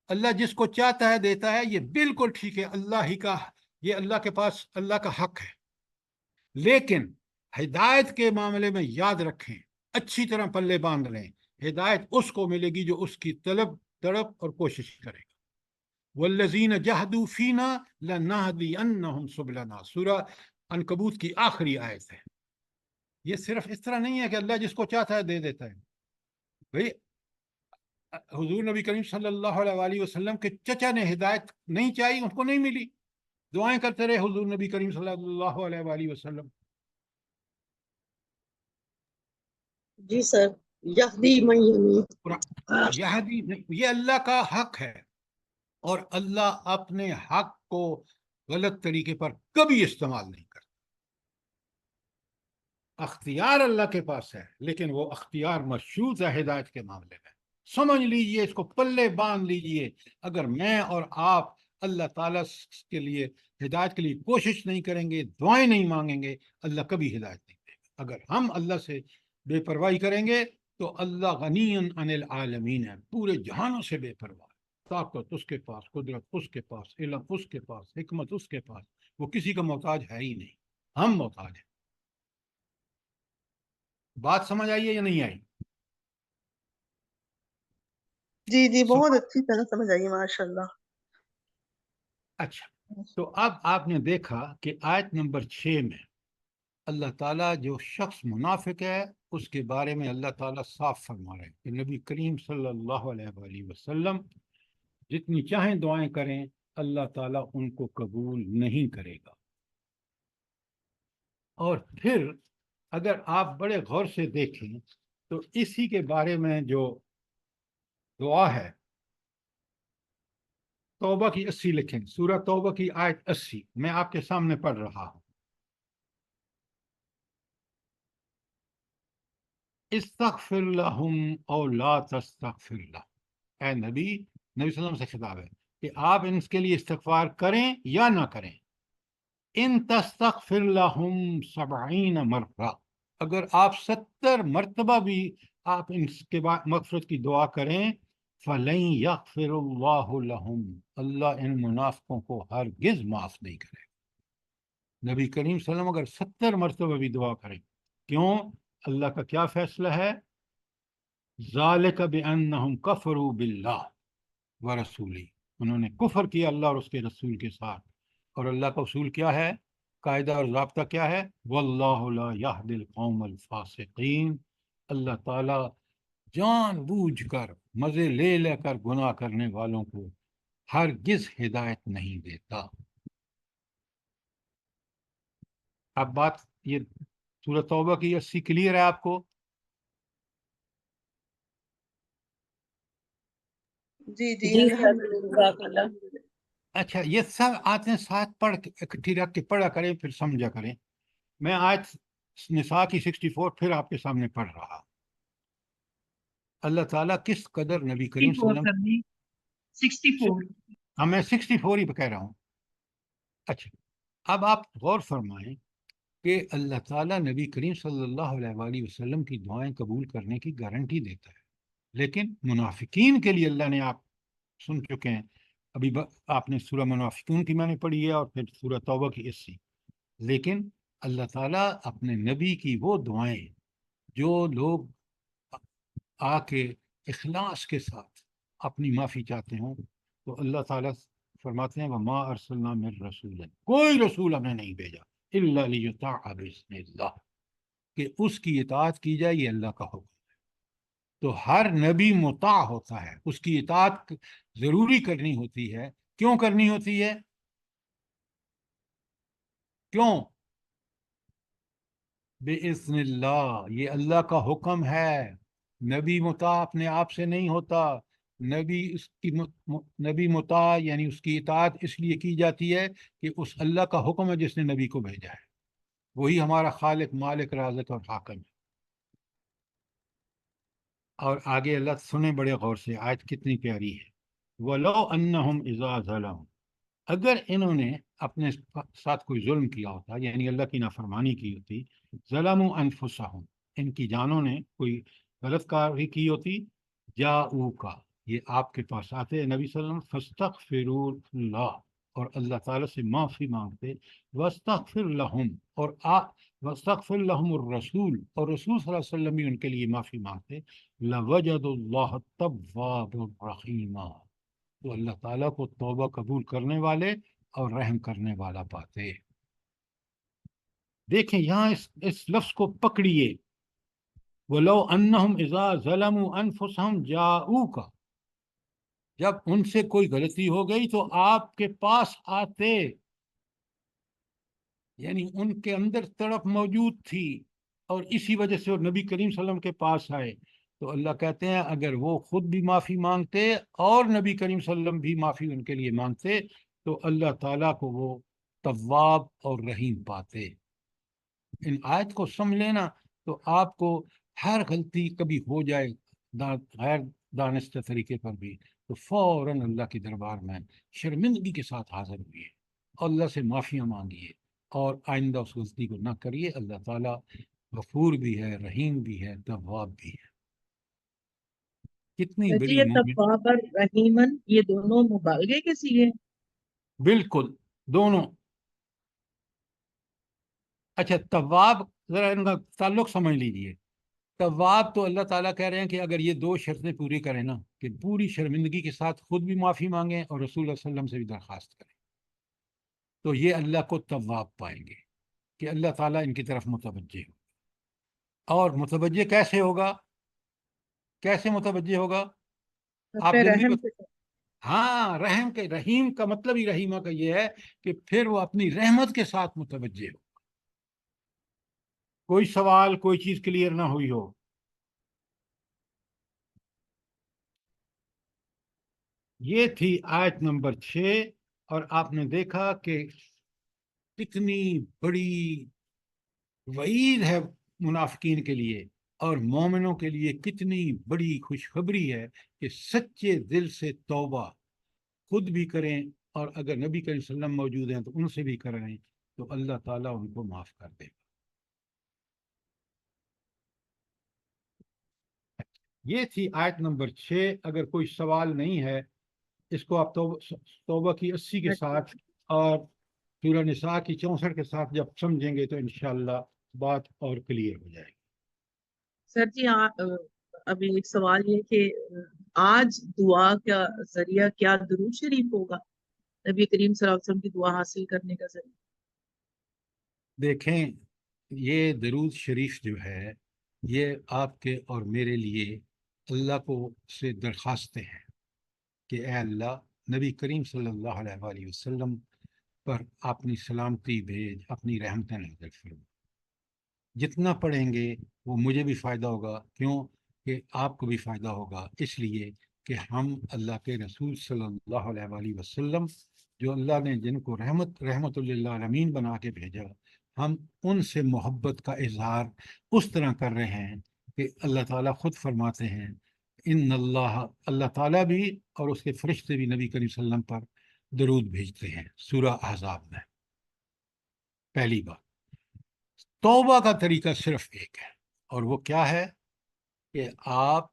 اللہ جس کو چاہتا ہے دیتا ہے، یہ بالکل ٹھیک ہے، اللہ ہی کا، یہ اللہ کے پاس اللہ کا حق ہے۔ لیکن ہدایت کے معاملے میں یاد رکھیں، اچھی طرح پلے باندھ لیں، ہدایت اس کو ملے گی جو اس کی طلب تڑپ اور کوشش کرے گا۔ والذین جہدوا فینا لنہدینہم سبلنا، سورہ عنکبوت کی آخری آیت ہے۔ یہ صرف اس طرح نہیں ہے کہ اللہ جس کو چاہتا ہے دے دیتا ہے۔ بھئی حضور نبی کریم صلی اللہ علیہ وآلہ وسلم کے چچا نے ہدایت نہیں چاہی، ان کو نہیں ملی، دعائیں کرتے رہے حضور نبی کریم صلی اللہ علیہ وآلہ وسلم۔ جی سر، یہدی من یمین۔ یہ اللہ کا حق ہے، اور اللہ اپنے حق کو غلط طریقے پر کبھی استعمال نہیں کرتا۔ اختیار اللہ کے پاس ہے، لیکن وہ اختیار مشروط ہے ہدایت کے معاملے میں۔ سمجھ لیجئے، اس کو پلے باندھ لیجئے، اگر میں اور آپ اللہ تعالیٰ کے لیے ہدایت کے لیے کوشش نہیں کریں گے، دعائیں نہیں مانگیں گے، اللہ کبھی ہدایت نہیں دے گا۔ اگر ہم اللہ سے بے پرواہی کریں گے تو اللہ غنی عن العالمین ہے، پورے جہانوں سے بے پرواہ ہے۔ طاقت اس کے پاس، قدرت اس کے پاس، علم اس کے پاس، حکمت اس کے پاس، وہ کسی کا محتاج ہے ہی نہیں، ہم محتاج ہیں۔ بات سمجھ آئی ہے یا نہیں آئی؟ جی جی، بہت اچھی طرح سمجھ آئیے، ماشاء اللہ۔ اچھا، تو اب آپ نے دیکھا کہ آیت نمبر 6 میں اللہ تعالیٰ جو شخص منافق ہے اس کے بارے میں اللہ تعالیٰ صاف فرما رہے ہیں کہ نبی کریم صلی اللہ علیہ وآلہ وسلم جتنی چاہیں دعائیں کریں، اللہ تعالیٰ ان کو قبول نہیں کرے گا۔ اور پھر اگر آپ بڑے غور سے دیکھیں تو اسی کے بارے میں جو دعا ہے، توبہ کی 80 لکھیں، سورہ توبہ کی آیت 80 میں آپ کے سامنے پڑھ رہا ہوں۔ استغفر لہم او لا تستغفر لہم، اے نبی، نبی صلی اللہ علیہ وسلم سے خطاب ہے کہ آپ ان کے لیے استغفار کریں یا نہ کریں۔ ان تستغفر لہم 70 مرہ، اگر آپ 70 مرتبہ بھی آپ ان کے بعد مغفرت کی دعا کریں، فَلَن يَغْفِرُ اللَّهُ لَهُمْ، اللہ ان منافقوں کو ہرگز معاف نہیں کرے۔ نبی کریم صلی اللہ علیہ وسلم اگر 70 مرتبہ بھی دعا کریں، کیوں؟ اللہ کا کیا فیصلہ ہے؟ ذَلِكَ بِأَنَّهُمْ كَفَرُوا بِاللَّهِ وَرَسُولِهِ، انہوں نے کفر کیا اللہ اور اس کے رسول کے ساتھ۔ اور اللہ کا اصول کیا ہے، قاعدہ اور ضابطہ کیا ہے؟ وَاللَّهُ لَا يَهْدِي الْقَوْمَ الْفَاسِقِينَ، اللہ تعالیٰ جان بوجھ کر مزے لے لے کر گناہ کرنے والوں کو ہرگز ہدایت نہیں دیتا۔ اب بات یہ سورۃ توبہ کی 80 کلیئر ہے آپ کو؟ جی جی، جی سر، الحمدللہ جزاک اللہ۔ الحمدللہ۔ اچھا، یہ سب آتے ہیں ساتھ پڑھ کے اکٹھی رکھ کے پڑھا کریں، پھر سمجھا کریں۔ میں آیت نساء کی 64 پھر آپ کے سامنے پڑھ رہا۔ اللہ تعالیٰ کس قدر نبی کریم صلی اللہ علیہ وسلم، 64 ہاں میں 64 ہی کہہ رہا ہوں۔ اچھا، اب آپ غور فرمائیں کہ اللہ تعالیٰ نبی کریم صلی اللہ علیہ وآلہ وسلم کی دعائیں قبول کرنے کی گارنٹی دیتا ہے، لیکن منافقین کے لیے اللہ نے، آپ سن چکے ہیں ابھی، آپ نے سورہ منافقون کی میں نے پڑھی ہے اور پھر سورہ توبہ کی 80، لیکن اللہ تعالیٰ اپنے نبی کی وہ دعائیں جو لوگ آ کے اخلاص کے ساتھ اپنی معافی چاہتے ہوں تو اللہ تعالیٰ فرماتے ہیں وما ارسلنا من رسول، کوئی رسول ہم نے نہیں بھیجا الا لیطاع باذن اللہ، کہ اس کی اطاعت کی جائے، یہ اللہ کا حکم ہے۔ تو ہر نبی مطاع ہوتا ہے، اس کی اطاعت ضروری کرنی ہوتی ہے۔ کیوں کرنی ہوتی ہے؟ کیوں؟ بِإِذْنِ اللہ، یہ اللہ کا حکم ہے۔ نبی مطاع اپنے آپ سے نہیں ہوتا، نبی مطاع یعنی اس کی اطاعت اس لیے کی جاتی ہے کہ اس اللہ کا حکم ہے جس نے نبی کو بھیجا ہے، وہی ہمارا خالق، مالک، رازق اور حاکم ہے۔ اور آگے اللہ سنیں بڑے غور سے، آیت کتنی پیاری ہے۔ وَلَوْ أَنَّهُمْ إِذَا ظَلَمُوا، اگر انہوں نے اپنے ساتھ کوئی ظلم کیا ہوتا، یعنی اللہ کی نافرمانی کی ہوتی، ظلموا انفسہم، ان کی جانوں نے کوئی غلط کاری کی ہوتی، جاؤکا، یہ آپ کے پاس آتے نبی صلی اللہ علیہ وسلم، فاستغفروا اللہ، اور اللہ تعالیٰ سے معافی مانگتے، واستغفر لہم، اور واستغفر لہم الرسول، اور رسول صلی اللہ علیہ وسلم بھی ان کے لیے معافی مانگتے، لوجدوا اللہ توابا رحیما، تو اللہ تعالیٰ کو توبہ قبول کرنے والے اور رحم کرنے والا پاتے۔ دیکھیں یہاں اس لفظ کو پکڑیے، وَلَوْ أَنَّهُمْ إِذَا ظَلَمُوا أَنفُسَهُمْ جَاءُوكَ، جب ان سے کوئی غلطی ہو گئی تو آپ کے پاس آتے، یعنی ان کے اندر تڑپ موجود تھی اور اسی وجہ سے وہ نبی کریم صلی اللہ علیہ وسلم کے پاس آئے۔ تو اللہ کہتے ہیں اگر وہ خود بھی معافی مانگتے اور نبی کریم صلی اللہ علیہ وسلم بھی معافی ان کے لیے مانگتے تو اللہ تعالیٰ کو وہ تواب اور رحیم پاتے۔ ان آیت کو سمجھ لینا تو آپ کو ہر غلطی کبھی ہو جائے غیر دانستہ طریقے پر بھی تو فوراً اللہ کے دربار میں شرمندگی کے ساتھ حاضر ہوئیے، اللہ سے معافیاں مانگیے اور آئندہ اس غلطی کو نہ کریے۔ اللہ تعالیٰ غفور بھی ہے، رحیم بھی ہے، تواب بھی ہے۔ کتنی جی بڑی یہ مومن، تواب اور رحیمن یہ دونوں مبالغے کے صیغے ہیں؟ بالکل دونوں۔ اچھا تواب، ذرا ان کا تعلق سمجھ لیجئے۔ تواب تو اللہ تعالیٰ کہہ رہے ہیں کہ اگر یہ دو شرطیں پوری کریں نا، کہ پوری شرمندگی کے ساتھ خود بھی معافی مانگیں اور رسول اللہ صلی اللہ علیہ وسلم سے بھی درخواست کریں، تو یہ اللہ کو تواب پائیں گے کہ اللہ تعالیٰ ان کی طرف متوجہ ہو۔ اور متوجہ کیسے ہوگا؟ کیسے متوجہ ہوگا؟ آپ اپنے جلدی رحم کے ساتھ۔ ہاں، رحم کے، رحیم کا مطلب ہی رحیمہ کا یہ ہے کہ پھر وہ اپنی رحمت کے ساتھ متوجہ ہو۔ کوئی سوال، کوئی چیز کلیئر نہ ہوئی ہو؟ یہ تھی آیت نمبر 6، اور آپ نے دیکھا کہ کتنی بڑی وعید ہے منافقین کے لیے، اور مومنوں کے لیے کتنی بڑی خوشخبری ہے کہ سچے دل سے توبہ خود بھی کریں، اور اگر نبی کریم صلی اللہ علیہ وسلم موجود ہیں تو ان سے بھی کریں تو اللہ تعالیٰ ان کو معاف کر دے گا۔ یہ تھی آیت نمبر 6۔ اگر کوئی سوال نہیں ہے، اس کو آپ توبہ کی 80 کے ساتھ اور سورہ نساء کی 64 کے ساتھ جب سمجھیں گے تو انشاءاللہ بات اور کلیئر ہو جائے گی۔ سر جی ابھی ایک سوال یہ کہ آج دعا کا ذریعہ کیا درود شریف ہوگا، نبی کریم صلی اللہ علیہ وسلم کی دعا حاصل کرنے کا ذریعہ؟ دیکھیں یہ درود شریف جو ہے یہ آپ کے اور میرے لیے اللہ کو سے درخواستیں ہیں کہ اے اللہ نبی کریم صلی اللہ علیہ وآلہ وسلم پر اپنی سلامتی بھیج، اپنی رحمتیں نازل فرما۔ جتنا پڑھیں گے وہ مجھے بھی فائدہ ہوگا، کیوں کہ آپ کو بھی فائدہ ہوگا، اس لیے کہ ہم اللہ کے رسول صلی اللہ علیہ وآلہ وسلم جو اللہ نے جن کو رحمت للعالمین بنا کے بھیجا، ہم ان سے محبت کا اظہار اس طرح کر رہے ہیں کہ اللہ تعالیٰ خود فرماتے ہیں ان اللہ تعالیٰ بھی اور اس کے فرشتے بھی نبی کریم صلی اللہ علیہ وسلم پر درود بھیجتے ہیں۔ سورہ احزاب میں پہلی بات۔ توبہ کا طریقہ صرف ایک ہے، اور وہ کیا ہے کہ آپ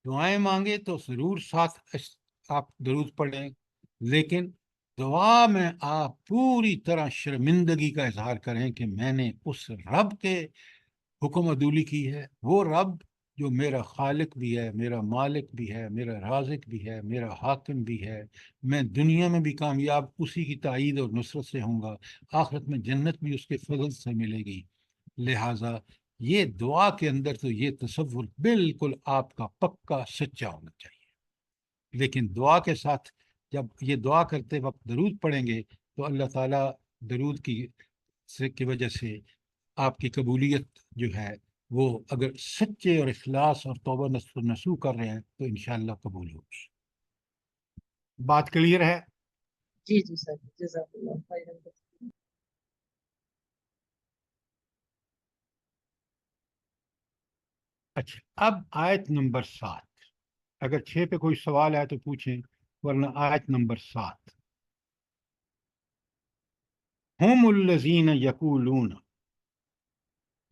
دعائیں مانگے تو ضرور ساتھ آپ درود پڑھیں، لیکن دعا میں آپ پوری طرح شرمندگی کا اظہار کریں کہ میں نے اس رب کے حکم عدولی کی ہے، وہ رب جو میرا خالق بھی ہے، میرا مالک بھی ہے، میرا رازق بھی ہے، میرا حاکم بھی ہے، میں دنیا میں بھی کامیاب اسی کی تائید اور نصرت سے ہوں گا، آخرت میں جنت بھی اس کے فضل سے ملے گی۔ لہٰذا یہ دعا کے اندر تو یہ تصور بالکل آپ کا پکا سچا ہونا چاہیے، لیکن دعا کے ساتھ جب یہ دعا کرتے وقت درود پڑھیں گے تو اللہ تعالیٰ درود کی وجہ سے آپ کی قبولیت جو ہے وہ اگر سچے اور اخلاص اور توبہ نصوح کر رہے ہیں تو انشاءاللہ قبول ہوگی۔ بات کلیئر ہے؟ جی جی سر، جزاک اللہ خیرا۔ اچھا، اب آیت نمبر 7، اگر 6 پہ کوئی سوال ہے تو پوچھیں، ورنہ آیت نمبر 7، ہم الذین یقولون،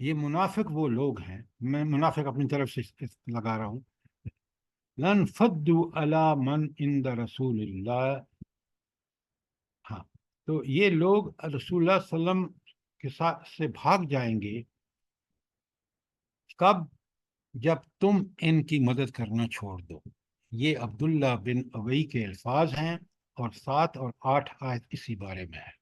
یہ منافق وہ لوگ ہیں، میں منافق اپنی طرف سے لگا رہا ہوں، لن فدوا علی من عند رسول اللہ، ہاں، تو یہ لوگ رسول اللہ صلی اللہ علیہ وسلم کے ساتھ سے بھاگ جائیں گے، کب؟ جب تم ان کی مدد کرنا چھوڑ دو۔ یہ عبداللہ بن ابی کے الفاظ ہیں، اور 7 اور 8 آیت اسی بارے میں ہے۔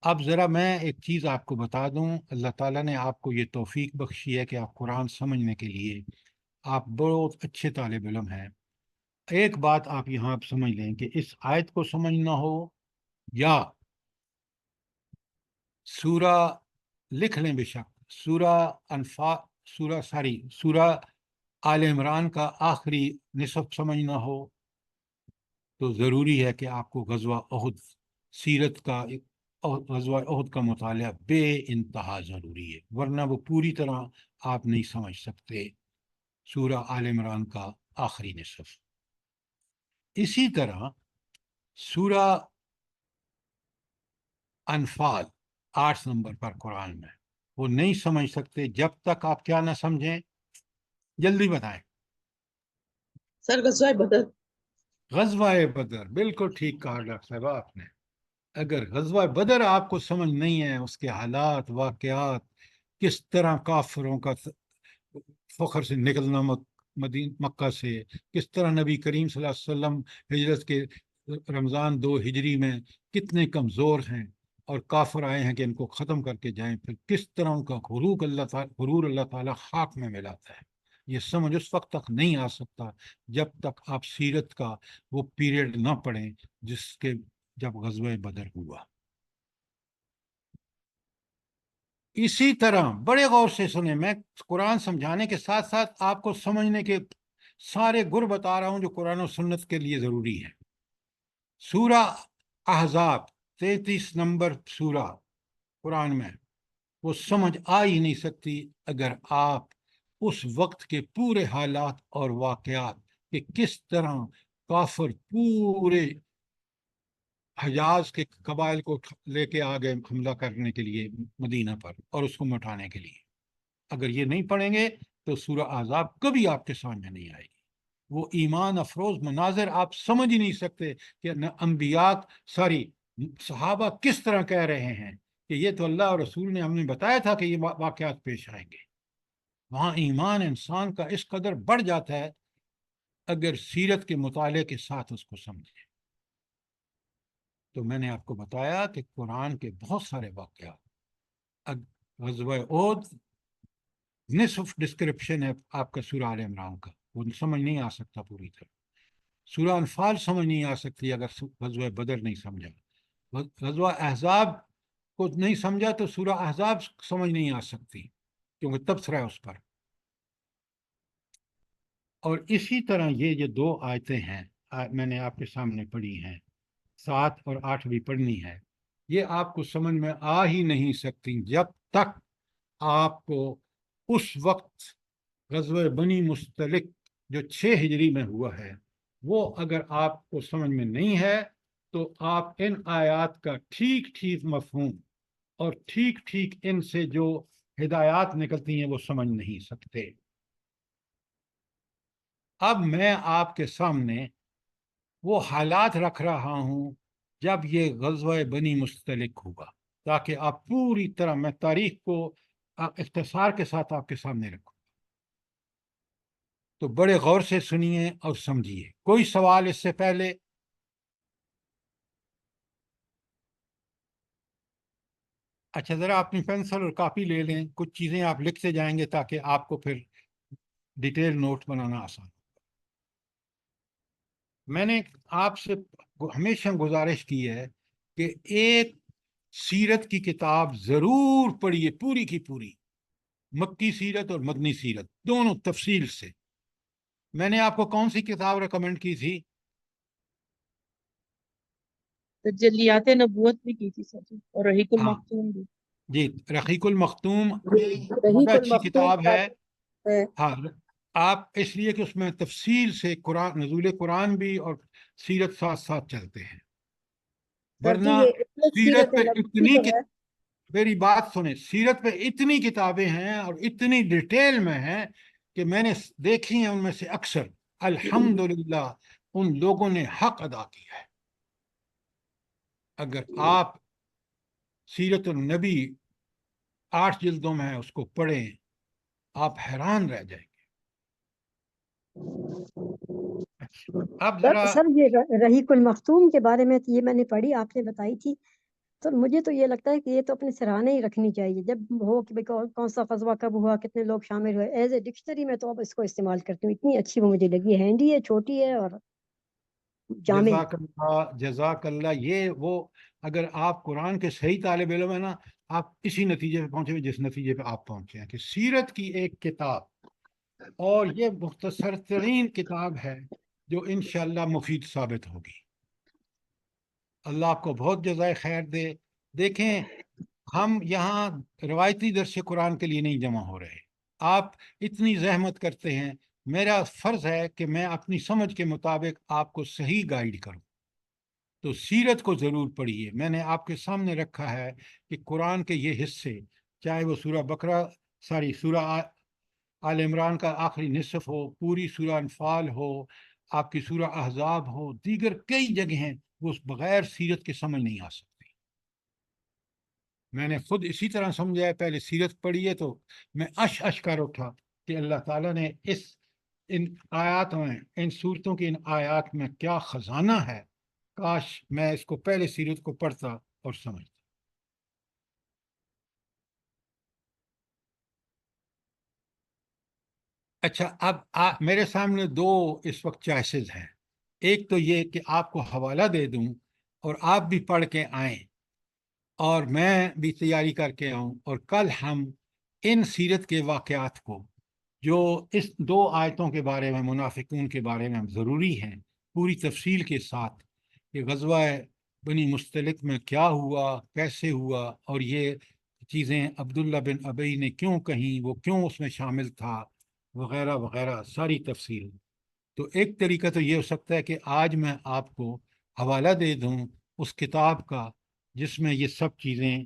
اب ذرا میں ایک چیز آپ کو بتا دوں، اللہ تعالیٰ نے آپ کو یہ توفیق بخشی ہے کہ آپ قرآن سمجھنے کے لیے آپ بہت اچھے طالب علم ہیں۔ ایک بات آپ یہاں سمجھ لیں کہ اس آیت کو سمجھنا ہو یا سورہ، لکھ لیں بے شک، سورہ آل عمران کا آخری نصف سمجھنا ہو تو ضروری ہے کہ آپ کو غزوہ احد، سیرت کا غزوہ احد کا مطالعہ بے انتہا ضروری ہے، ورنہ وہ پوری طرح آپ نہیں سمجھ سکتے سورہ آل عمران کا آخری نصف۔ اسی طرح سورہ انفال 8 نمبر پر قرآن میں، وہ نہیں سمجھ سکتے جب تک آپ کیا نہ سمجھیں، جلدی بتائیں۔ سر غزوہ بدر۔ غزوہ بدر، بالکل ٹھیک کہا ڈاکٹر صاحب آپ نے۔ اگر غزوہ بدر آپ کو سمجھ نہیں ہے، اس کے حالات، واقعات، کس طرح کافروں کا فخر سے نکلنا مکہ سے، کس طرح نبی کریم صلی اللہ علیہ وسلم ہجرت کے رمضان 2 ہجری میں کتنے کمزور ہیں اور کافر آئے ہیں کہ ان کو ختم کر کے جائیں، پھر کس طرح ان کا غرور اللہ تعالیٰ خاک میں ملاتا ہے، یہ سمجھ اس وقت تک نہیں آ سکتا جب تک آپ سیرت کا وہ پیریڈ نہ پڑھیں جب غزوہ بدر ہوا۔ اسی طرح بڑے غور سے سنیں، میں قرآن سمجھانے کے ساتھ ساتھ آپ کو سمجھنے کے سارے گر بتا رہا ہوں جو قرآن و سنت کے لیے ضروری ہے۔ سورہ احزاب 33 نمبر سورہ قرآن میں، وہ سمجھ آ ہی نہیں سکتی اگر آپ اس وقت کے پورے حالات اور واقعات کہ کس طرح کافر پورے حجاز کے قبائل کو لے کے آ گئے حملہ کرنے کے لیے مدینہ پر اور اس کو مٹانے کے لیے، اگر یہ نہیں پڑھیں گے تو سورہ احزاب کبھی آپ کے سامنے نہیں آئے گی۔ وہ ایمان افروز مناظر آپ سمجھ ہی نہیں سکتے کہ انبیاء صحابہ کس طرح کہہ رہے ہیں کہ یہ تو اللہ اور رسول نے ہم نے بتایا تھا کہ یہ واقعات پیش آئیں گے۔ وہاں ایمان انسان کا اس قدر بڑھ جاتا ہے اگر سیرت کے مطالعے کے ساتھ اس کو سمجھے۔ تو میں نے آپ کو بتایا کہ قرآن کے بہت سارے واقعات، غزوہ احد نصف ڈسکرپشن ہے آپ کا سورہ آل عمران کا، وہ سمجھ نہیں آ سکتا پوری طرح۔ سورہ انفال سمجھ نہیں آ سکتی اگر غزوہ بدر نہیں سمجھا، غزوہ احزاب کو نہیں سمجھا تو سورہ احزاب سمجھ نہیں آ سکتی کیونکہ تبصرہ ہے اس پر۔ اور اسی طرح یہ 2 آیتیں ہیں میں نے آپ کے سامنے پڑھی ہیں، 7 اور 8 بھی پڑھنی ہے، یہ آپ کو سمجھ میں آ ہی نہیں سکتی جب تک آپ کو اس وقت غزوہ بنی مستلق جو 6 ہجری میں ہوا ہے وہ اگر آپ کو سمجھ میں نہیں ہے تو آپ ان آیات کا ٹھیک ٹھیک مفہوم اور ٹھیک ٹھیک ان سے جو ہدایات نکلتی ہیں وہ سمجھ نہیں سکتے۔ اب میں آپ کے سامنے وہ حالات رکھ رہا ہوں جب یہ غزوہ بنی مستلق ہوگا، تاکہ آپ پوری طرح، میں تاریخ کو اختصار کے ساتھ آپ کے سامنے رکھوں، تو بڑے غور سے سنیے اور سمجھیے۔ کوئی سوال اس سے پہلے؟ اچھا، ذرا اپنی پینسل اور کاپی لے لیں، کچھ چیزیں آپ لکھتے جائیں گے تاکہ آپ کو پھر ڈیٹیل نوٹ بنانا آسان ہو۔ میں نے آپ سے ہمیشہ گزارش کی ہے کہ ایک سیرت کی کتاب ضرور پڑھیے، پوری کی پوری، مکی سیرت اور مدنی سیرت دونوں تفصیل سے۔ میں نے آپ کو کون سی کتاب ریکمینڈ کی تھی؟ تجلیات نبوت بھی کی تھی سر جی، اور رحیق ہاں المختوم بھی۔ جی، رقیق المختوم رحیق بہت اچھی المختوم کتاب ہے۔ ہے۔ ہاں، آپ اس لیے کہ اس میں تفصیل سے قرآن، نزول قرآن بھی اور سیرت ساتھ ساتھ چلتے ہیں، سر جی ورنہ یہ اتنے سیرت پہ نبوی اتنی جو ہے، میری بات سنیں، سیرت پہ اتنی کتابیں ہیں اور اتنی ڈیٹیل میں ہیں کہ میں نے دیکھی ہیں، ان میں سے اکثر الحمدللہ ان لوگوں نے حق ادا کیا ہے۔ اگر آپ سیرت النبی 8 جلدوں میں ہے اس کو پڑھیں، آپ حیران رہ جائیں گے۔ اب ذرا سر یہ رحیق المختوم کے بارے میں یہ میں نے پڑھی، آپ نے بتائی تھی، تو مجھے تو یہ لگتا ہے کہ یہ تو اپنے سرانے ہی رکھنی چاہیے، جب ہو کہ کون سا غزوہ کب ہوا، کتنے لوگ شامل ہوئے، ایز اے ڈکشنری میں تو اب اس کو استعمال کرتی ہوں، اتنی اچھی وہ مجھے لگی، ہینڈی ہے، چھوٹی ہے اور جامع۔ جزاک اللہ، جزاک اللہ۔ یہ وہ، اگر آپ قرآن کے صحیح طالب علم ہیں نا، آپ اسی نتیجے پہ پہنچے جس نتیجے پہ آپ پہنچے ہیں کہ سیرت کی ایک کتاب، اور یہ مختصر ترین کتاب ہے جو انشاءاللہ مفید ثابت ہوگی۔ اللہ آپ کو بہت جزائے خیر دے۔ دیکھیں، ہم یہاں روایتی درس قرآن کے لیے نہیں جمع ہو رہے، آپ اتنی زحمت کرتے ہیں، میرا فرض ہے کہ میں اپنی سمجھ کے مطابق آپ کو صحیح گائیڈ کروں۔ تو سیرت کو ضرور پڑھیے۔ میں نے آپ کے سامنے رکھا ہے کہ قرآن کے یہ حصے، چاہے وہ سورہ بقرہ، سورہ آل عمران کا آخری نصف ہو، پوری سورہ انفال ہو، آپ کی سورہ احزاب ہو، دیگر کئی جگہ ہیں، وہ بغیر سیرت کے سمجھ نہیں آ سکتی۔ میں نے خود اسی طرح سمجھا ہے، پہلے سیرت پڑھی ہے تو میں اش کر اٹھا کہ اللہ تعالیٰ نے ان آیات میں، ان صورتوں کی ان آیات میں کیا خزانہ ہے، کاش میں اس کو پہلے سیرت کو پڑھتا اور سمجھتا۔ اچھا، اب میرے سامنے دو اس وقت چوائسز ہیں۔ ایک تو یہ کہ آپ کو حوالہ دے دوں اور آپ بھی پڑھ کے آئیں اور میں بھی تیاری کر کے آؤں، اور کل ہم ان سیرت کے واقعات کو، جو اس 2 آیتوں کے بارے میں، منافقون کے بارے میں ضروری ہیں، پوری تفصیل کے ساتھ، کہ غزوہ بنی مستلق میں کیا ہوا، کیسے ہوا، اور یہ چیزیں عبداللہ بن ابی نے کیوں کہیں، وہ کیوں اس میں شامل تھا، وغیرہ وغیرہ، ساری تفصیل۔ تو ایک طریقہ تو یہ ہو سکتا ہے کہ آج میں آپ کو حوالہ دے دوں اس کتاب کا جس میں یہ سب چیزیں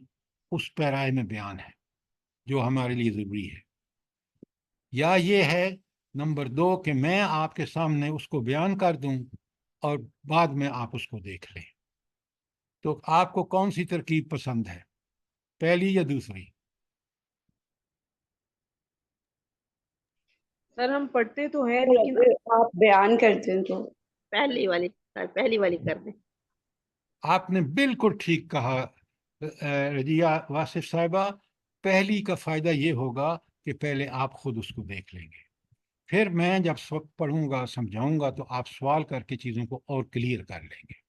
اس پیرائے میں بیان ہیں جو ہمارے لیے ضروری ہے، یا یہ ہے نمبر 2 کہ میں آپ کے سامنے اس کو بیان کر دوں اور بعد میں آپ اس کو دیکھ لیں۔ تو آپ کو کون سی ترکیب پسند ہے، پہلی یا دوسری؟ سر ہم پڑھتے تو ہیں لیکن آپ بیان کرتے ہیں تو پہلی والی کر دیں۔ آپ نے بالکل ٹھیک کہا رضیہ واصف صاحبہ، پہلی کا فائدہ یہ ہوگا کہ پہلے آپ خود اس کو دیکھ لیں گے، پھر میں جب وقت پڑھوں گا، سمجھاؤں گا، تو آپ سوال کر کے چیزوں کو اور کلیئر کر لیں گے۔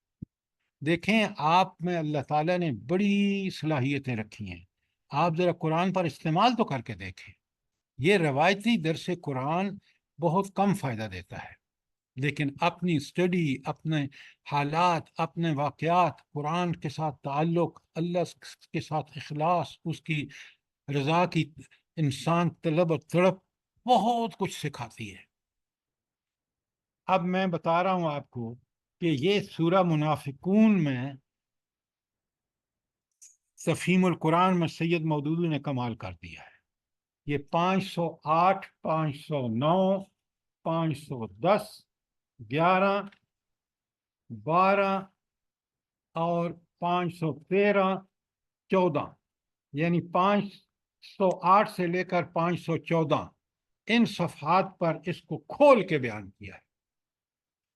دیکھیں، آپ میں اللہ تعالیٰ نے بڑی صلاحیتیں رکھی ہیں، آپ ذرا قرآن پر استعمال تو کر کے دیکھیں۔ یہ روایتی درس قرآن بہت کم فائدہ دیتا ہے، لیکن اپنی اسٹڈی، اپنے حالات، اپنے واقعات، قرآن کے ساتھ تعلق، اللہ کے ساتھ اخلاص، اس کی رضا کی انسان طلب و تڑپ، بہت کچھ سکھاتی ہے۔ اب میں بتا رہا ہوں آپ کو کہ یہ سورہ منافقون میں تفہیم القرآن میں سید مودودی نے کمال کر دیا ہے۔ یہ 508، 509، 510، 11، 12 اور 513، 14، یعنی 5 508 سے لے کر 514 ان صفحات پر اس کو کھول کے بیان کیا ہے۔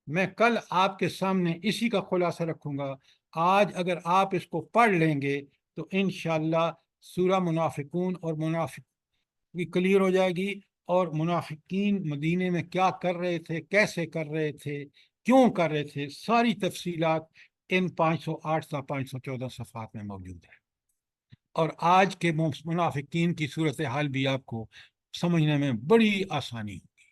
میں کل آپ کے سامنے اسی کا خلاصہ رکھوں گا۔ آج اگر آپ اس کو پڑھ لیں گے تو انشاءاللہ سورہ منافقون اور منافقی کلیئر ہو جائے گی، اور منافقین مدینے میں کیا کر رہے تھے، کیسے کر رہے تھے، کیوں کر رہے تھے، ساری تفصیلات ان 508 تا 514 صفحات میں موجود ہے۔ اور آج کے منافقین کی صورتحال بھی آپ کو سمجھنے میں بڑی آسانی ہوگی۔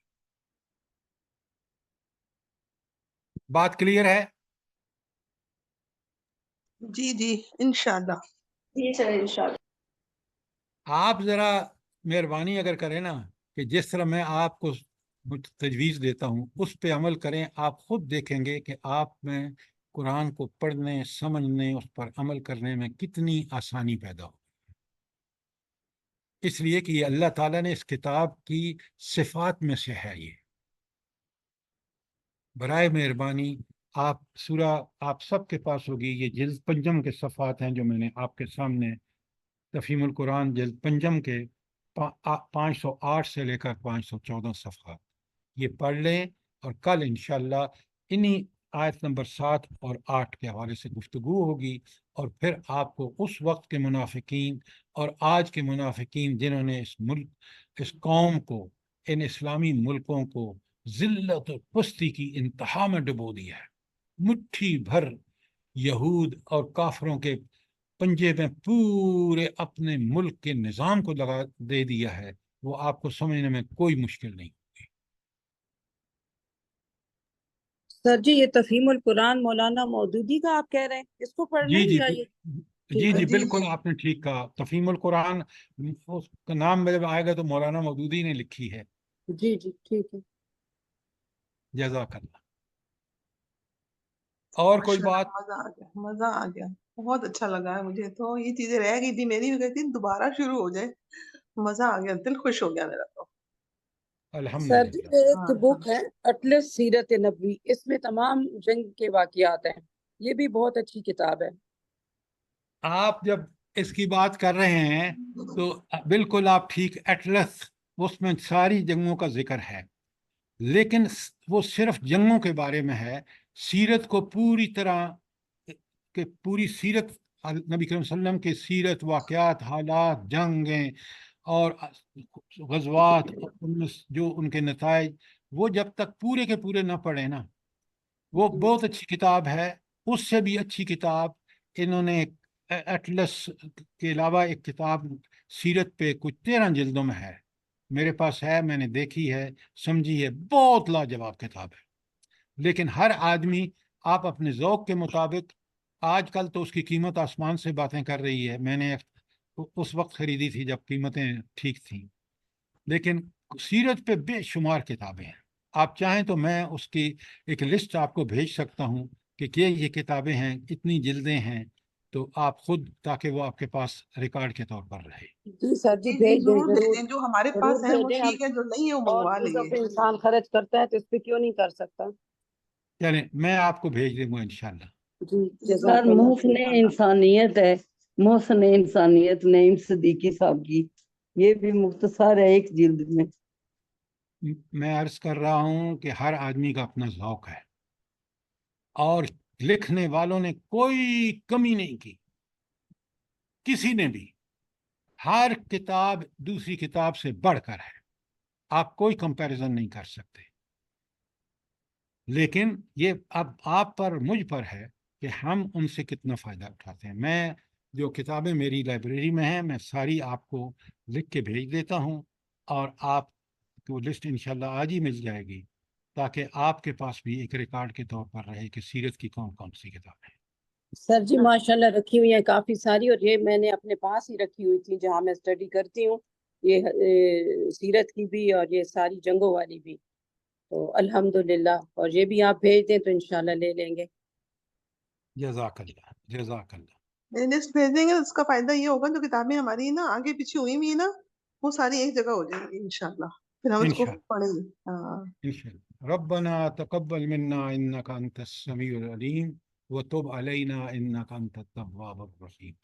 بات کلیئر ہے؟ جی جی انشاءاللہ۔ جی سر انشاءاللہ۔ آپ ذرا مہربانی اگر کریں نا کہ جس طرح میں آپ کو تجویز دیتا ہوں اس پہ عمل کریں، آپ خود دیکھیں گے کہ آپ میں قرآن کو پڑھنے، سمجھنے، اس پر عمل کرنے میں کتنی آسانی پیدا ہو۔ اس لیے کہ یہ اللہ تعالیٰ نے اس کتاب کی صفات میں سے ہے۔ یہ برائے مہربانی آپ سب کے پاس ہوگی، یہ جلد پنجم کے صفحات ہیں جو میں نے آپ کے سامنے، تفہیم القرآن جلد پنجم کے 508 سے لے کر 514 صفحات، یہ پڑھ لیں، اور کل انشاءاللہ انہی آیت نمبر 7 اور 8 کے حوالے سے گفتگو ہوگی، اور پھر آپ کو اس وقت کے منافقین اور آج کے منافقین جنہوں نے اس قوم کو، ان اسلامی ملکوں کو ذلت و پستی کی انتہا میں ڈبو دیا ہے، مٹھی بھر یہود اور کافروں کے پنجے میں پورے اپنے ملک کے نظام کو لگا دے دیا ہے، وہ آپ کو سمجھنے میں کوئی مشکل نہیں۔ سر جی یہ تفہیم القرآن مولانا مودودی کا آپ کہہ رہے ہیں، اس کو پڑھنا جی ہے جی یا یہ؟ جی جی جی بالکل آپ نے ٹھیک کہا، تفہیم القرآن اس کا نام میرے آئے گا تو مولانا مودودی نے لکھی ہے۔ جی جی ٹھیک ہے۔ جزاک اللہ۔ اور کوئی بات؟ مزہ آ گیا، مزہ آ گیا، بہت اچھا لگا ہے مجھے تو۔ یہ چیزیں رہ گئی تھی میری، بھی کہتی دوبارہ شروع ہو جائے، مزہ آ گیا، دل خوش ہو گیا میرا تو۔ سر جی الحمدللہ۔ ایک ہاں بک ہے اٹلس سیرت نبوی، اس میں تمام جنگ کے واقعات ہیں، یہ بھی بہت اچھی کتاب ہے۔ آپ جب اس کی بات کر رہے ہیں تو بالکل آپ ٹھیک، ایٹلس اس میں ساری جنگوں کا ذکر ہے، لیکن وہ صرف جنگوں کے بارے میں ہے، سیرت کو پوری طرح کہ پوری سیرت، نبی کریم صلی اللہ علیہ وسلم کی سیرت، واقعات، حالات، جنگیں اور غزوات، ان میں جو ان کے نتائج، وہ جب تک پورے کے پورے نہ پڑھیں نا، وہ بہت اچھی کتاب ہے۔ اس سے بھی اچھی کتاب انہوں نے ایٹلس کے علاوہ ایک کتاب سیرت پہ کچھ 13 جلدوں میں ہے، میرے پاس ہے، میں نے دیکھی ہے، سمجھی ہے، بہت لاجواب کتاب ہے۔ لیکن ہر آدمی آپ اپنے ذوق کے مطابق، آج کل تو اس کی قیمت آسمان سے باتیں کر رہی ہے، میں نے اس وقت خریدی تھی جب قیمتیں ٹھیک تھیں، لیکن سیرت پہ بے شمار کتابیں ہیں۔ آپ چاہیں تو میں اس کی ایک لسٹ آپ کو بھیج سکتا ہوں کہ یہ کتابیں ہیں، اتنی جلدیں ہیں، تو آپ خود، تاکہ وہ آپ کے پاس ریکارڈ کے طور پر رہے۔ جی سر جی جی جی بھیج دیں، ضرور ضرور بھیجیں، جو ہمارے ضرور پاس ہیں وہ بھیجیں۔ اب ٹھیک ہے، جو نہیں ہے وہ اور منگوا لیں چیزوں گے۔ پہ انسان خرچ کرتا ہے تو اس پہ کیوں نہیں کر سکتا؟ چلیں میں آپ کو بھیج دوں گا انشاءاللہ۔ جی سر جزاک اللہ۔ محسن انسانیت ہے، محسن انسانیت نعیم صدیقی صاحب کی، یہ بھی مختصر ہے ایک جلد میں۔ میں عرض کر رہا ہوں کہ ہر آدمی کا اپنا ذوق ہے، اور لکھنے والوں نے کوئی کمی نہیں کی، کسی نے بھی۔ ہر کتاب دوسری کتاب سے بڑھ کر ہے، آپ کوئی کمپیریزن نہیں کر سکتے، لیکن یہ اب آپ پر، مجھ پر ہے کہ ہم ان سے کتنا فائدہ اٹھاتے ہیں۔ میں جو کتابیں میری لائبریری میں ہیں، میں ساری آپ کو لکھ کے بھیج دیتا ہوں، اور آپ کو لسٹ انشاءاللہ آج ہی مل جائے گی، تاکہ آپ کے پاس بھی ایک ریکارڈ کے طور پر رہے کہ سیرت کی کون کون سی کتابیں ہیں۔ سر جی ماشاءاللہ رکھی ہوئی ہیں کافی ساری، اور یہ میں نے اپنے پاس ہی رکھی ہوئی تھی جہاں میں اسٹڈی کرتی ہوں، یہ سیرت کی بھی اور یہ ساری جنگوں والی بھی، تو الحمدللہ، اور یہ بھی آپ بھیج دیں تو انشاءاللہ لے لیں گے۔ جزاک اللہ، جزاک اللہ۔ لسٹ بھیجیں گے، اس کا فائدہ یہ ہوگا جو کتابیں ہماری نا آگے پیچھے ہوئی ہوئی نا، وہ ساری ایک جگہ ہو جائیں گی انشاءاللہ، پھر ہم اس کو انشاءاللہ، پڑھیں گے۔ ہاں انشاءاللہ۔ ربنا تقبل منا انك انت السميع العليم وتب علينا انك انت التواب الرحيم۔